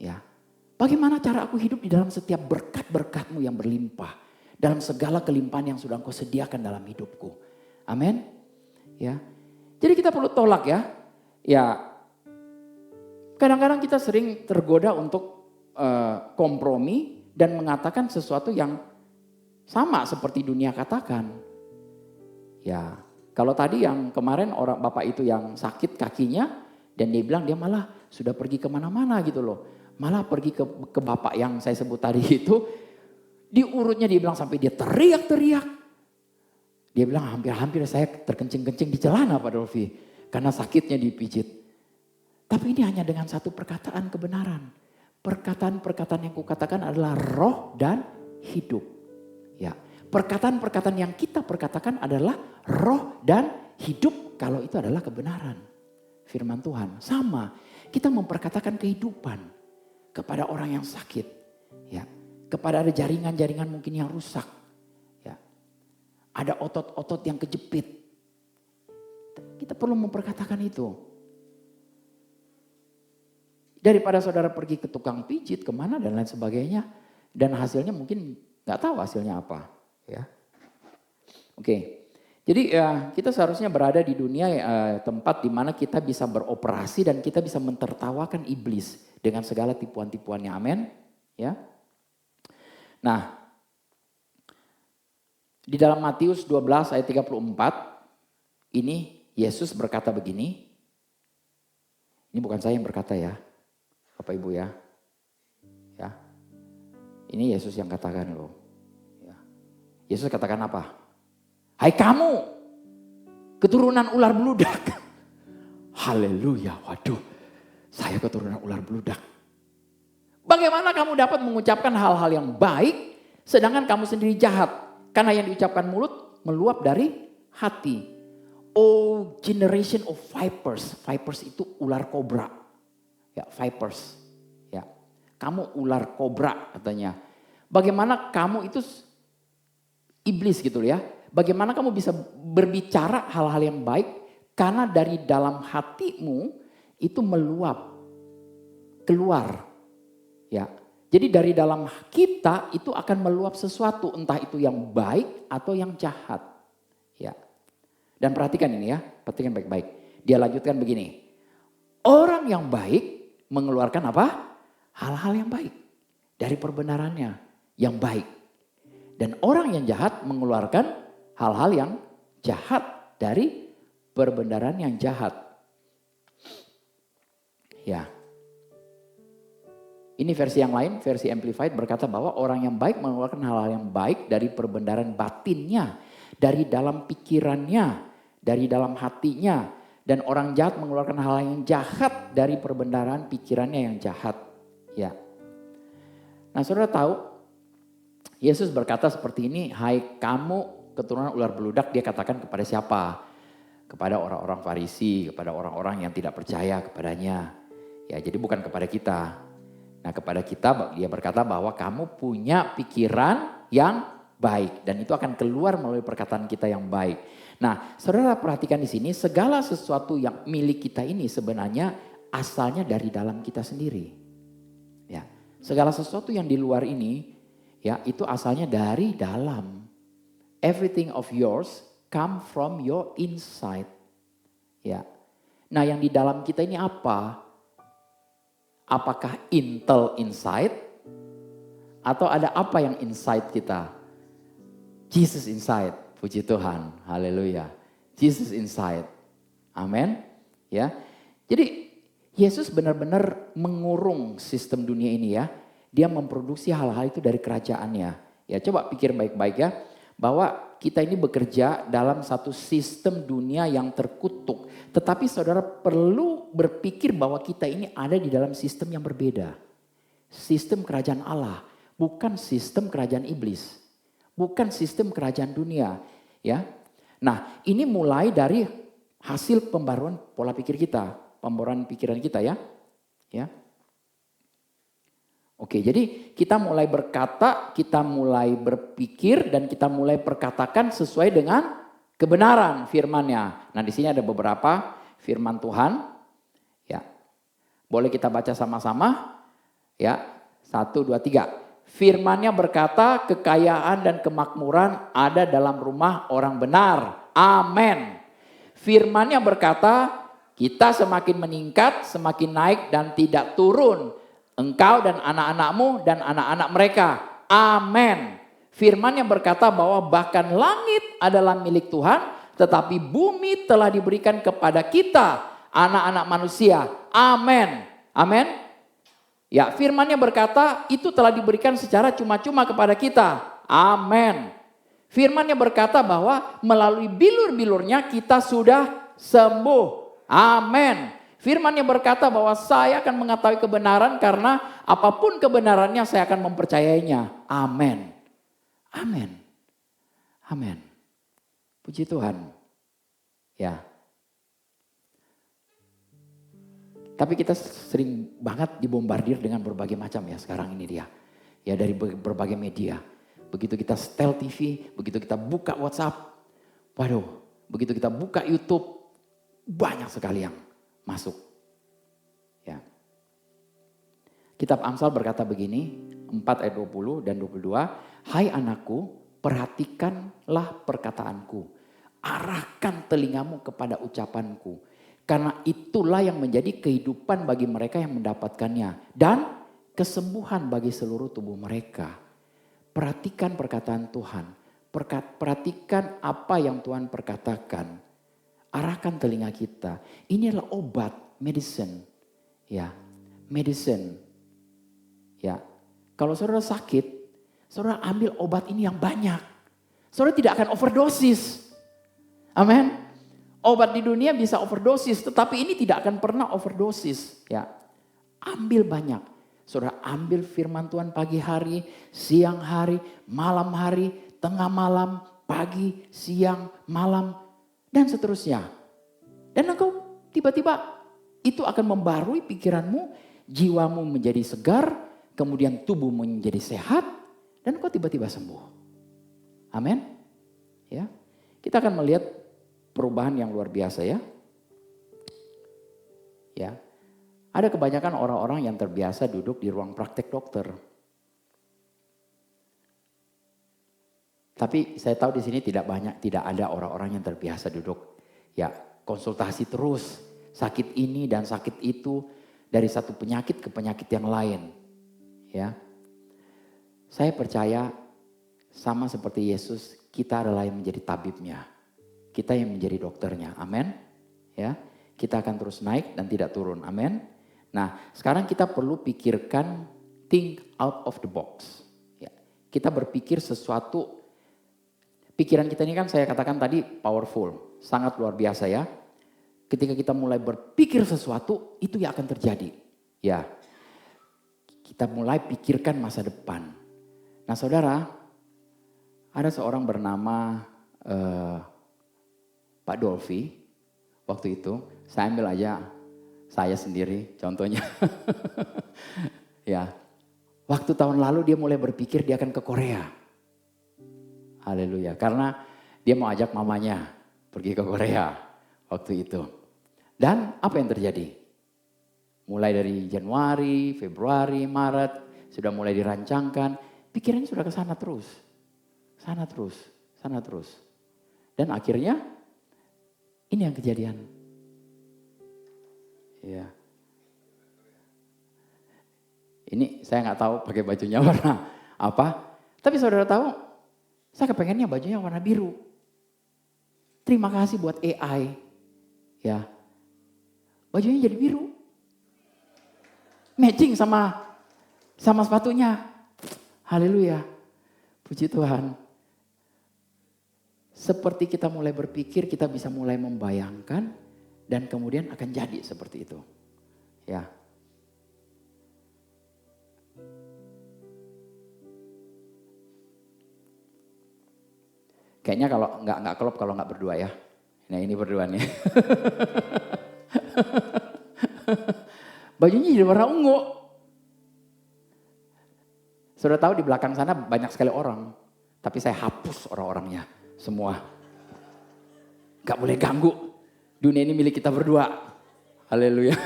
Ya. Bagaimana cara aku hidup di dalam setiap berkat-berkat-Mu yang berlimpah. Dalam segala kelimpahan yang sudah Engkau sediakan dalam hidupku. Amin. Ya. Jadi kita perlu tolak ya. Ya. Kadang-kadang kita sering tergoda untuk kompromi dan mengatakan sesuatu yang sama seperti dunia katakan. Ya. Kalau tadi yang kemarin orang bapak itu yang sakit kakinya dan dia bilang dia malah sudah pergi kemana-mana gitu loh. Malah pergi ke bapak yang saya sebut tadi itu, diurutnya dia bilang sampai dia teriak-teriak. Dia bilang hampir-hampir saya terkencing-kencing di celana Pak Dolfi. Karena sakitnya dipijit. Tapi ini hanya dengan satu perkataan kebenaran. Perkataan-perkataan yang kukatakan adalah roh dan hidup. Ya, perkataan-perkataan yang kita perkatakan adalah roh dan hidup kalau itu adalah kebenaran. Firman Tuhan sama, kita memperkatakan kehidupan kepada orang yang sakit, ya, kepada ada jaringan-jaringan mungkin yang rusak, ya, ada otot-otot yang kejepit. Kita perlu memperkatakan itu. Daripada saudara pergi ke tukang pijit kemana dan lain sebagainya, dan hasilnya mungkin nggak tahu hasilnya apa, ya. Oke. Jadi kita seharusnya berada di dunia tempat di mana kita bisa beroperasi dan kita bisa mentertawakan iblis dengan segala tipuan-tipuannya. Amin. Ya. Nah, di dalam Matius 12 ayat 34 ini Yesus berkata begini. Ini bukan saya yang berkata ya, Bapak Ibu ya. Ya. Ini Yesus yang katakan loh. Ya. Yesus katakan apa? Hai kamu, keturunan ular beludak. Haleluya, waduh, saya keturunan ular beludak. Bagaimana kamu dapat mengucapkan hal-hal yang baik, sedangkan kamu sendiri jahat? Karena yang diucapkan mulut meluap dari hati. Oh generation of vipers, vipers itu ular kobra. Ya, vipers. Ya, kamu ular kobra katanya. Bagaimana kamu itu iblis gitu ya. Bagaimana kamu bisa berbicara hal-hal yang baik karena dari dalam hatimu itu meluap keluar. Ya. Jadi dari dalam kita itu akan meluap sesuatu entah itu yang baik atau yang jahat. Ya. Dan perhatikan ini ya, perhatikan baik-baik. Dia lanjutkan begini. Orang yang baik mengeluarkan apa? Hal-hal yang baik dari perbenarannya yang baik. Dan orang yang jahat mengeluarkan hal-hal yang jahat dari perbenaran yang jahat. Ya. Ini versi yang lain, versi Amplified berkata bahwa orang yang baik mengeluarkan hal-hal yang baik dari perbenaran batinnya, dari dalam pikirannya, dari dalam hatinya. Dan orang jahat mengeluarkan hal yang jahat dari perbenaran pikirannya yang jahat. Ya. Nah, saudara tahu, Yesus berkata seperti ini, hai kamu keturunan ular beludak, dia katakan kepada siapa? Kepada orang-orang Farisi, kepada orang-orang yang tidak percaya kepadanya. Ya, jadi bukan kepada kita. Nah, kepada kita dia berkata bahwa kamu punya pikiran yang baik dan itu akan keluar melalui perkataan kita yang baik. Nah, saudara perhatikan di sini segala sesuatu yang milik kita ini sebenarnya asalnya dari dalam kita sendiri. Ya, segala sesuatu yang di luar ini, ya, itu asalnya dari dalam. Everything of yours come from your inside. Ya. Nah, yang di dalam kita ini apa? Apakah intel inside? Atau ada apa yang inside kita? Jesus inside. Puji Tuhan. Haleluya. Jesus inside. Amin. Ya. Jadi Yesus benar-benar mengurung sistem dunia ini ya. Dia memproduksi hal-hal itu dari kerajaannya. Ya, coba pikir baik-baik ya. Bahwa kita ini bekerja dalam satu sistem dunia yang terkutuk. Tetapi saudara perlu berpikir bahwa kita ini ada di dalam sistem yang berbeda. Sistem kerajaan Allah. Bukan sistem kerajaan iblis. Bukan sistem kerajaan dunia. Ya. Nah, ini mulai dari hasil pembaruan pola pikir kita. Pembaruan pikiran kita ya. Ya. Oke, jadi kita mulai berkata, kita mulai berpikir, dan kita mulai perkatakan sesuai dengan kebenaran firman-Nya. Nah, di sini ada beberapa firman Tuhan. Ya. Boleh kita baca sama-sama? Ya. 1, 2, 3. Firman-Nya berkata, kekayaan dan kemakmuran ada dalam rumah orang benar. Amin. Firman-Nya berkata, kita semakin meningkat, semakin naik dan tidak turun. Engkau dan anak-anakmu dan anak-anak mereka. Amin. Firman-Nya berkata bahwa bahkan langit adalah milik Tuhan, tetapi bumi telah diberikan kepada kita, anak-anak manusia. Amin. Amin. Ya, firman-Nya berkata itu telah diberikan secara cuma-cuma kepada kita. Amin. Firman-Nya berkata bahwa melalui bilur-bilurnya kita sudah sembuh. Amin. Firman-Nya berkata bahwa saya akan mengetahui kebenaran karena apapun kebenarannya saya akan mempercayainya. Amin. Amin. Amin. Puji Tuhan. Ya. Tapi kita sering banget dibombardir dengan berbagai macam ya sekarang ini dia. Ya, dari berbagai media. Begitu kita setel TV, begitu kita buka WhatsApp. Waduh, begitu kita buka YouTube, banyak sekali yang masuk. Ya. Kitab Amsal berkata begini, 4 ayat 20 dan 22. Hai anakku, perhatikanlah perkataanku. Arahkan telingamu kepada ucapanku. Karena itulah yang menjadi kehidupan bagi mereka yang mendapatkannya. Dan kesembuhan bagi seluruh tubuh mereka. Perhatikan perkataan Tuhan. Perhatikan apa yang Tuhan perkatakan. Arahkan telinga kita. Ini adalah obat, medicine. Ya, medicine. Ya, kalau saudara sakit, saudara ambil obat ini yang banyak. Saudara tidak akan overdosis. Amin. Obat di dunia bisa overdosis, tetapi ini tidak akan pernah overdosis. Ya, ambil banyak. Saudara ambil firman Tuhan pagi hari, siang hari, malam hari, tengah malam, pagi, siang, malam, dan seterusnya. Dan engkau tiba-tiba itu akan membarui pikiranmu, jiwamu menjadi segar, kemudian tubuhmu menjadi sehat, dan engkau tiba-tiba sembuh. Amin. Ya, kita akan melihat perubahan yang luar biasa ya. Ya. Ada kebanyakan orang-orang yang terbiasa duduk di ruang praktek dokter. Tapi saya tahu di sini tidak ada orang-orang yang terbiasa duduk ya, konsultasi terus, sakit ini dan sakit itu, dari satu penyakit ke penyakit yang lain. Ya. Saya percaya sama seperti Yesus, kita adalah yang menjadi tabibnya. Kita yang menjadi dokternya, amin. Ya, kita akan terus naik dan tidak turun, amin. Nah, sekarang kita perlu pikirkan think out of the box. Ya, kita berpikir sesuatu, pikiran kita ini kan saya katakan tadi powerful, sangat luar biasa ya. Ketika kita mulai berpikir sesuatu, itu yang akan terjadi. Ya, kita mulai pikirkan masa depan. Nah, saudara, ada seorang bernama Pak Dolphy, waktu itu, saya ambil aja saya sendiri contohnya. Ya, waktu tahun lalu dia mulai berpikir dia akan ke Korea. Haleluya, karena dia mau ajak mamanya pergi ke Korea waktu itu. Dan apa yang terjadi? Mulai dari Januari, Februari, Maret, sudah mulai dirancangkan. Pikirannya sudah ke sana terus. Sana terus, sana terus. Dan akhirnya ini yang kejadian. Ya. Ini saya nggak tahu pakai bajunya warna apa. Tapi saudara tahu, saya kepengennya bajunya warna biru. Terima kasih buat AI. Ya. Bajunya jadi biru. Matching sama sepatunya. Haleluya. Puji Tuhan. Seperti kita mulai berpikir, kita bisa mulai membayangkan dan kemudian akan jadi seperti itu. Ya. Kayaknya kalau nggak klop kalau nggak berdua ya. Nah ini berdua nih. Bajunya jadi warna ungu. Sudah tahu di belakang sana banyak sekali orang. Tapi saya hapus orang-orangnya semua. Gak boleh ganggu. Dunia ini milik kita berdua. Haleluya.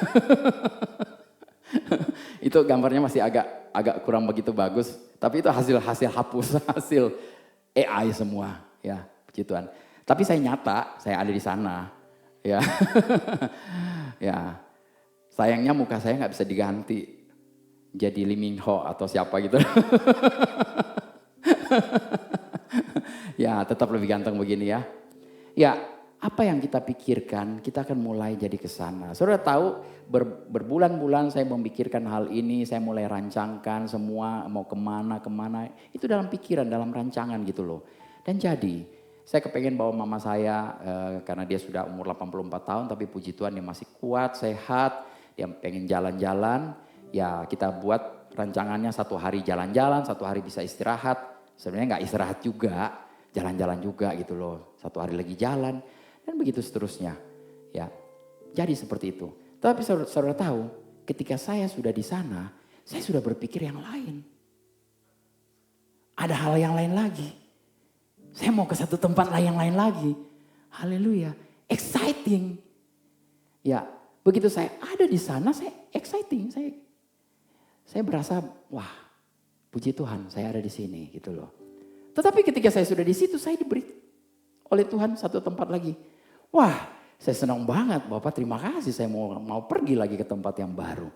Itu gambarnya masih agak kurang begitu bagus. Tapi itu hasil hapus, hasil AI semua. Ya, puji Tuhan. Tapi saya nyata, saya ada di sana. Ya. Ya. Sayangnya muka saya nggak bisa diganti jadi Lee Min Ho atau siapa gitu. Ya tetap lebih ganteng begini ya. Ya apa yang kita pikirkan kita akan mulai jadi ke sana. Saudara tahu berbulan-bulan saya memikirkan hal ini, saya mulai rancangkan semua mau kemana. Itu dalam pikiran, dalam rancangan gitu loh. Dan jadi saya kepengen bawa mama saya karena dia sudah umur 84 tahun tapi puji Tuhan dia masih kuat, sehat. Dia pengen jalan-jalan, ya kita buat rancangannya 1 hari jalan-jalan, 1 hari bisa istirahat. Sebenarnya nggak istirahat juga, jalan-jalan juga gitu loh. 1 hari lagi jalan, dan begitu seterusnya. Ya, jadi seperti itu. Tapi saudara tahu, ketika saya sudah di sana, saya sudah berpikir yang lain. Ada hal yang lain lagi. Saya mau ke satu tempat yang lain lagi. Haleluya, exciting. Ya. Begitu saya ada di sana, saya exciting, saya berasa wah, puji Tuhan, saya ada di sini gitu loh. Tetapi ketika saya sudah di situ, saya diberi oleh Tuhan satu tempat lagi. Wah, saya senang banget, Bapak terima kasih, saya mau pergi lagi ke tempat yang baru.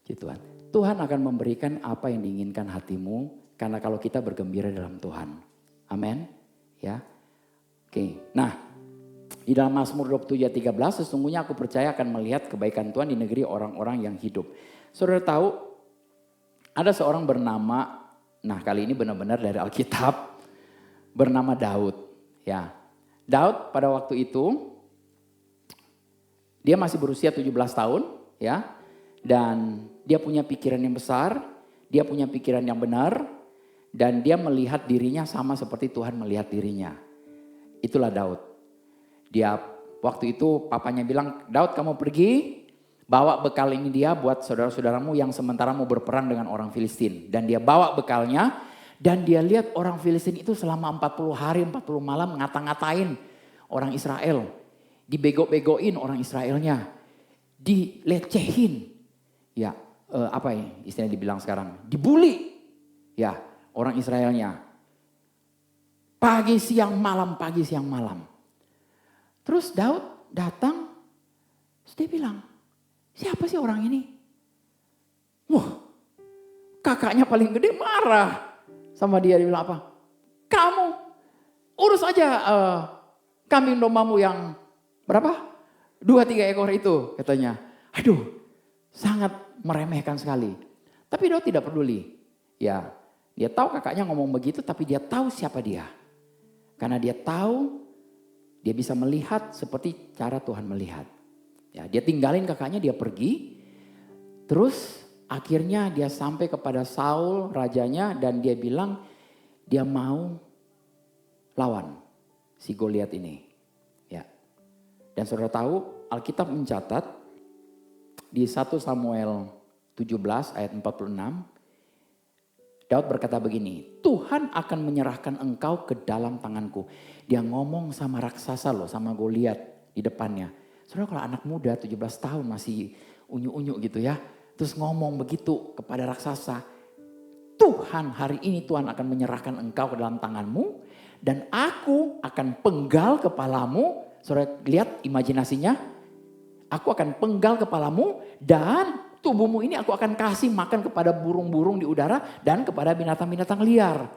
Puji Tuhan. Tuhan akan memberikan apa yang diinginkan hatimu, karena kalau kita bergembira dalam Tuhan. Amin. Ya. Oke. Nah. Di dalam Mazmur 27:13 sesungguhnya aku percaya akan melihat kebaikan Tuhan di negeri orang-orang yang hidup. Saudara tahu ada seorang bernama, nah kali ini benar-benar dari Alkitab, bernama Daud. Ya, Daud pada waktu itu dia masih berusia 17 tahun, ya, dan dia punya pikiran yang besar, dia punya pikiran yang benar, dan dia melihat dirinya sama seperti Tuhan melihat dirinya. Itulah Daud. Dia waktu itu papanya bilang, Daud kamu pergi bawa bekal ini dia buat saudara-saudaramu yang sementara mau berperang dengan orang Filistin. Dan dia bawa bekalnya dan dia lihat orang Filistin itu selama 40 hari 40 malam ngata-ngatain orang Israel. Dibego-begoin orang Israelnya. Dilecehin. Ya apa ya istilahnya dibilang sekarang. Dibully. Ya orang Israelnya. Pagi siang malam. Terus Daud datang, terus dia bilang, siapa sih orang ini? Wah, kakaknya paling gede marah sama dia. Dia bilang apa? Kamu urus aja kambing dombamu yang berapa? 2-3 ekor itu katanya. Aduh, sangat meremehkan sekali. Tapi Daud tidak peduli. Ya, dia tahu kakaknya ngomong begitu tapi dia tahu siapa dia. Karena dia tahu dia bisa melihat seperti cara Tuhan melihat. Ya, dia tinggalin kakaknya, dia pergi. Terus akhirnya dia sampai kepada Saul, rajanya, dan dia bilang dia mau lawan si Goliat ini. Ya. Dan saudara tahu Alkitab mencatat di 1 Samuel 17 ayat 46. Daud berkata begini, Tuhan akan menyerahkan engkau ke dalam tanganku. Dia ngomong sama raksasa loh, sama Goliat di depannya. Saudara kalau anak muda 17 tahun masih unyu-unyu gitu ya. Terus ngomong begitu kepada raksasa. Tuhan, hari ini Tuhan akan menyerahkan engkau ke dalam tanganmu. Dan aku akan penggal kepalamu. Saudara lihat imajinasinya. Aku akan penggal kepalamu dan tubuhmu ini aku akan kasih makan kepada burung-burung di udara dan kepada binatang-binatang liar.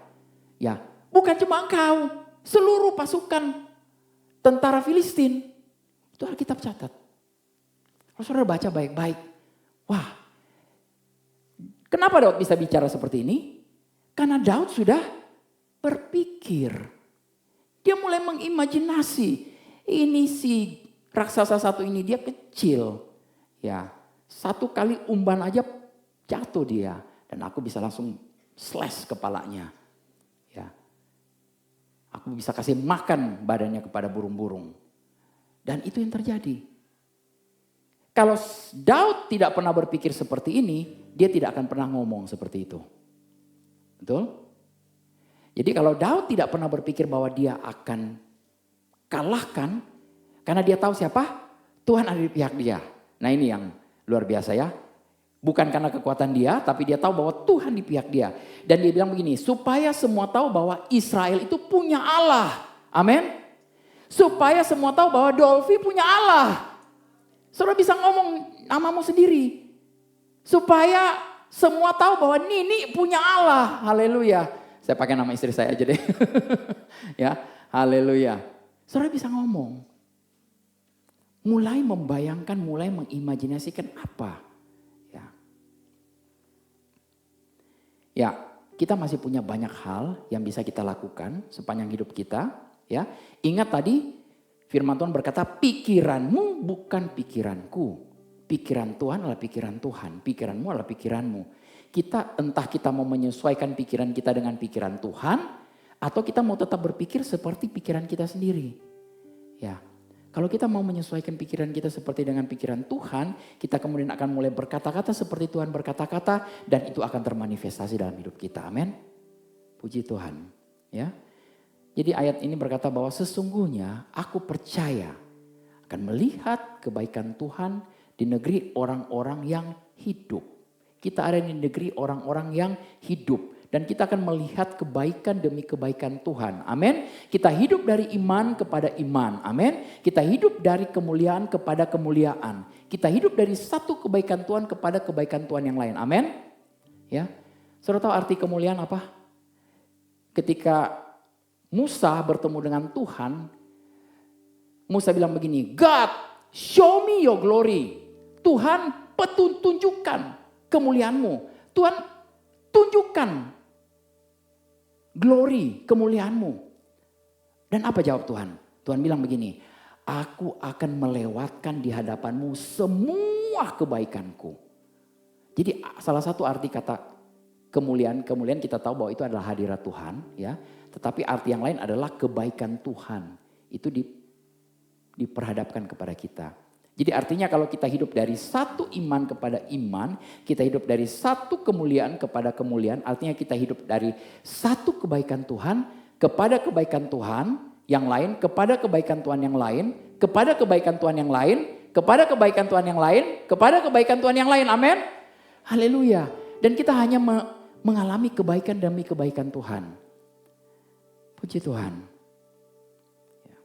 Ya, bukan cuma engkau, seluruh pasukan tentara Filistin. Itu Alkitab catat. Kalau saudara baca baik-baik. Wah, kenapa Daud bisa bicara seperti ini? Karena Daud sudah berpikir. Dia mulai mengimajinasi. Ini si raksasa satu ini dia kecil. Ya, satu kali umban aja jatuh dia. Dan aku bisa langsung slash kepalanya. Ya, aku bisa kasih makan badannya kepada burung-burung. Dan itu yang terjadi. Kalau Daud tidak pernah berpikir seperti ini, dia tidak akan pernah ngomong seperti itu. Betul? Jadi kalau Daud tidak pernah berpikir bahwa dia akan kalahkan, karena dia tahu siapa? Tuhan ada di pihak dia. Nah ini yang luar biasa ya. Bukan karena kekuatan dia, tapi dia tahu bahwa Tuhan di pihak dia. Dan dia bilang begini, supaya semua tahu bahwa Israel itu punya Allah. Amin. Supaya semua tahu bahwa Dolphy punya Allah. Saudara bisa ngomong namamu sendiri. Supaya semua tahu bahwa Nini punya Allah. Haleluya. Saya pakai nama istri saya aja deh. Ya, haleluya. Saudara bisa ngomong. Mulai membayangkan, mulai mengimajinasikan apa. Ya, kita masih punya banyak hal yang bisa kita lakukan sepanjang hidup kita. Ya, ingat tadi firman Tuhan berkata, pikiranmu bukan pikiranku. Pikiran Tuhan adalah pikiran Tuhan. Pikiranmu adalah pikiranmu. Entah kita mau menyesuaikan pikiran kita dengan pikiran Tuhan. Atau kita mau tetap berpikir seperti pikiran kita sendiri. Ya, kalau kita mau menyesuaikan pikiran kita seperti dengan pikiran Tuhan. Kita kemudian akan mulai berkata-kata seperti Tuhan berkata-kata. Dan itu akan termanifestasi dalam hidup kita. Amin. Puji Tuhan. Ya. Jadi ayat ini berkata bahwa sesungguhnya aku percaya akan melihat kebaikan Tuhan di negeri orang-orang yang hidup. Kita ada di negeri orang-orang yang hidup. Dan kita akan melihat kebaikan demi kebaikan Tuhan. Amin. Kita hidup dari iman kepada iman. Amin. Kita hidup dari kemuliaan kepada kemuliaan. Kita hidup dari satu kebaikan Tuhan kepada kebaikan Tuhan yang lain. Amin. Ya. Saudara tahu arti kemuliaan apa? Ketika Musa bertemu dengan Tuhan, Musa bilang begini, God, show me your glory. Tuhan, tunjukkan kemuliaanmu. Tuhan, tunjukkan glory, kemuliaanmu. Dan apa jawab Tuhan? Tuhan bilang begini, aku akan melewatkan di hadapanmu semua kebaikanku. Jadi salah satu arti kata kemuliaan kita tahu bahwa itu adalah hadirat Tuhan, ya. Tetapi arti yang lain adalah kebaikan Tuhan. Itu diperhadapkan kepada kita. Jadi artinya kalau kita hidup dari satu iman kepada iman, kita hidup dari satu kemuliaan kepada kemuliaan, artinya kita hidup dari satu kebaikan Tuhan kepada kebaikan Tuhan yang lain, kepada kebaikan Tuhan yang lain, kepada kebaikan Tuhan yang lain, kepada kebaikan Tuhan yang lain, kepada kebaikan Tuhan yang lain. Amin. Haleluya. Dan kita hanya mengalami kebaikan demi kebaikan Tuhan. Puji Tuhan. Ya.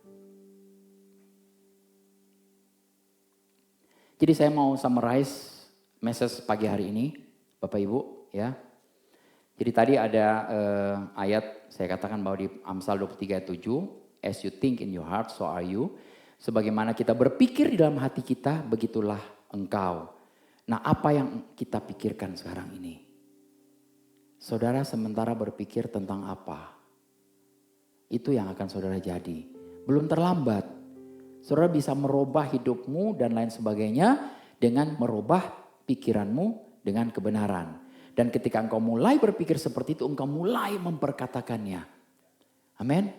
Jadi saya mau summarize message pagi hari ini, Bapak Ibu, ya. Jadi tadi ada ayat saya katakan bahwa di Amsal 23 ayat 7, as you think in your heart, so are you. Sebagaimana kita berpikir di dalam hati kita, begitulah engkau. Nah, apa yang kita pikirkan sekarang ini? Saudara sementara berpikir tentang apa? Itu yang akan saudara jadi. Belum terlambat. Saudara bisa merubah hidupmu dan lain sebagainya dengan merubah pikiranmu dengan kebenaran. Dan ketika engkau mulai berpikir seperti itu, engkau mulai memperkatakannya. Amin.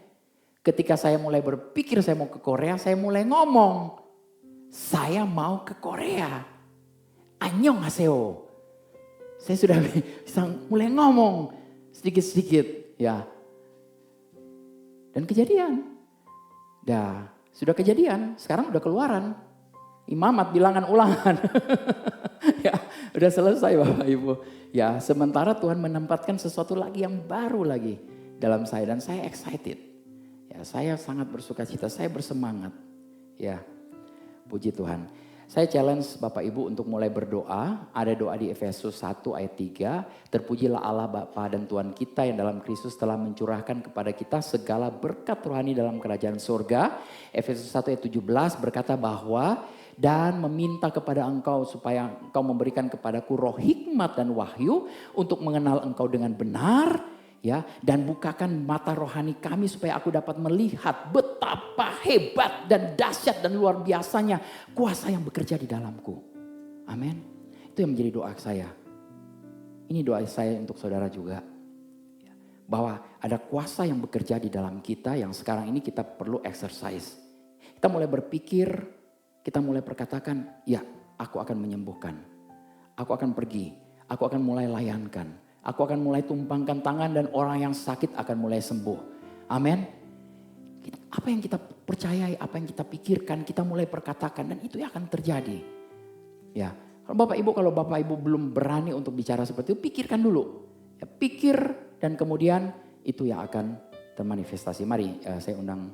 Ketika saya mulai berpikir saya mau ke Korea, saya mulai ngomong. Saya mau ke Korea. Annyeonghaseyo. Saya sudah bisa mulai ngomong sedikit-sedikit, ya. Dan kejadian. Sudah kejadian, sekarang udah keluaran. imamat bilangan ulangan. Ya, udah selesai Bapak Ibu. Ya, sementara Tuhan menempatkan sesuatu lagi yang baru lagi dalam saya dan saya excited. Ya, saya sangat bersuka cita, saya bersemangat. Ya, puji Tuhan. Saya challenge Bapak Ibu untuk mulai berdoa. Ada doa di Efesus 1 ayat 3. Terpujilah Allah Bapa dan Tuhan kita yang dalam Kristus telah mencurahkan kepada kita segala berkat rohani dalam kerajaan surga. Efesus 1 ayat 17 berkata bahwa dan meminta kepada engkau supaya engkau memberikan kepadaku roh hikmat dan wahyu untuk mengenal engkau dengan benar. Ya, dan bukakan mata rohani kami supaya aku dapat melihat betapa hebat dan dahsyat dan luar biasanya kuasa yang bekerja di dalamku. Amin. Itu yang menjadi doa saya. Ini doa saya untuk saudara juga. Bahwa ada kuasa yang bekerja di dalam kita yang sekarang ini kita perlu exercise. Kita mulai berpikir, kita mulai perkatakan, ya aku akan menyembuhkan. Aku akan pergi, aku akan mulai layankan. Aku akan mulai tumpangkan tangan dan orang yang sakit akan mulai sembuh. Amin. Apa yang kita percayai, apa yang kita pikirkan, kita mulai perkatakan dan itu akan terjadi. Ya, kalau Bapak Ibu belum berani untuk bicara seperti itu, pikirkan dulu. Ya, pikir dan kemudian itu yang akan termanifestasi. Mari saya undang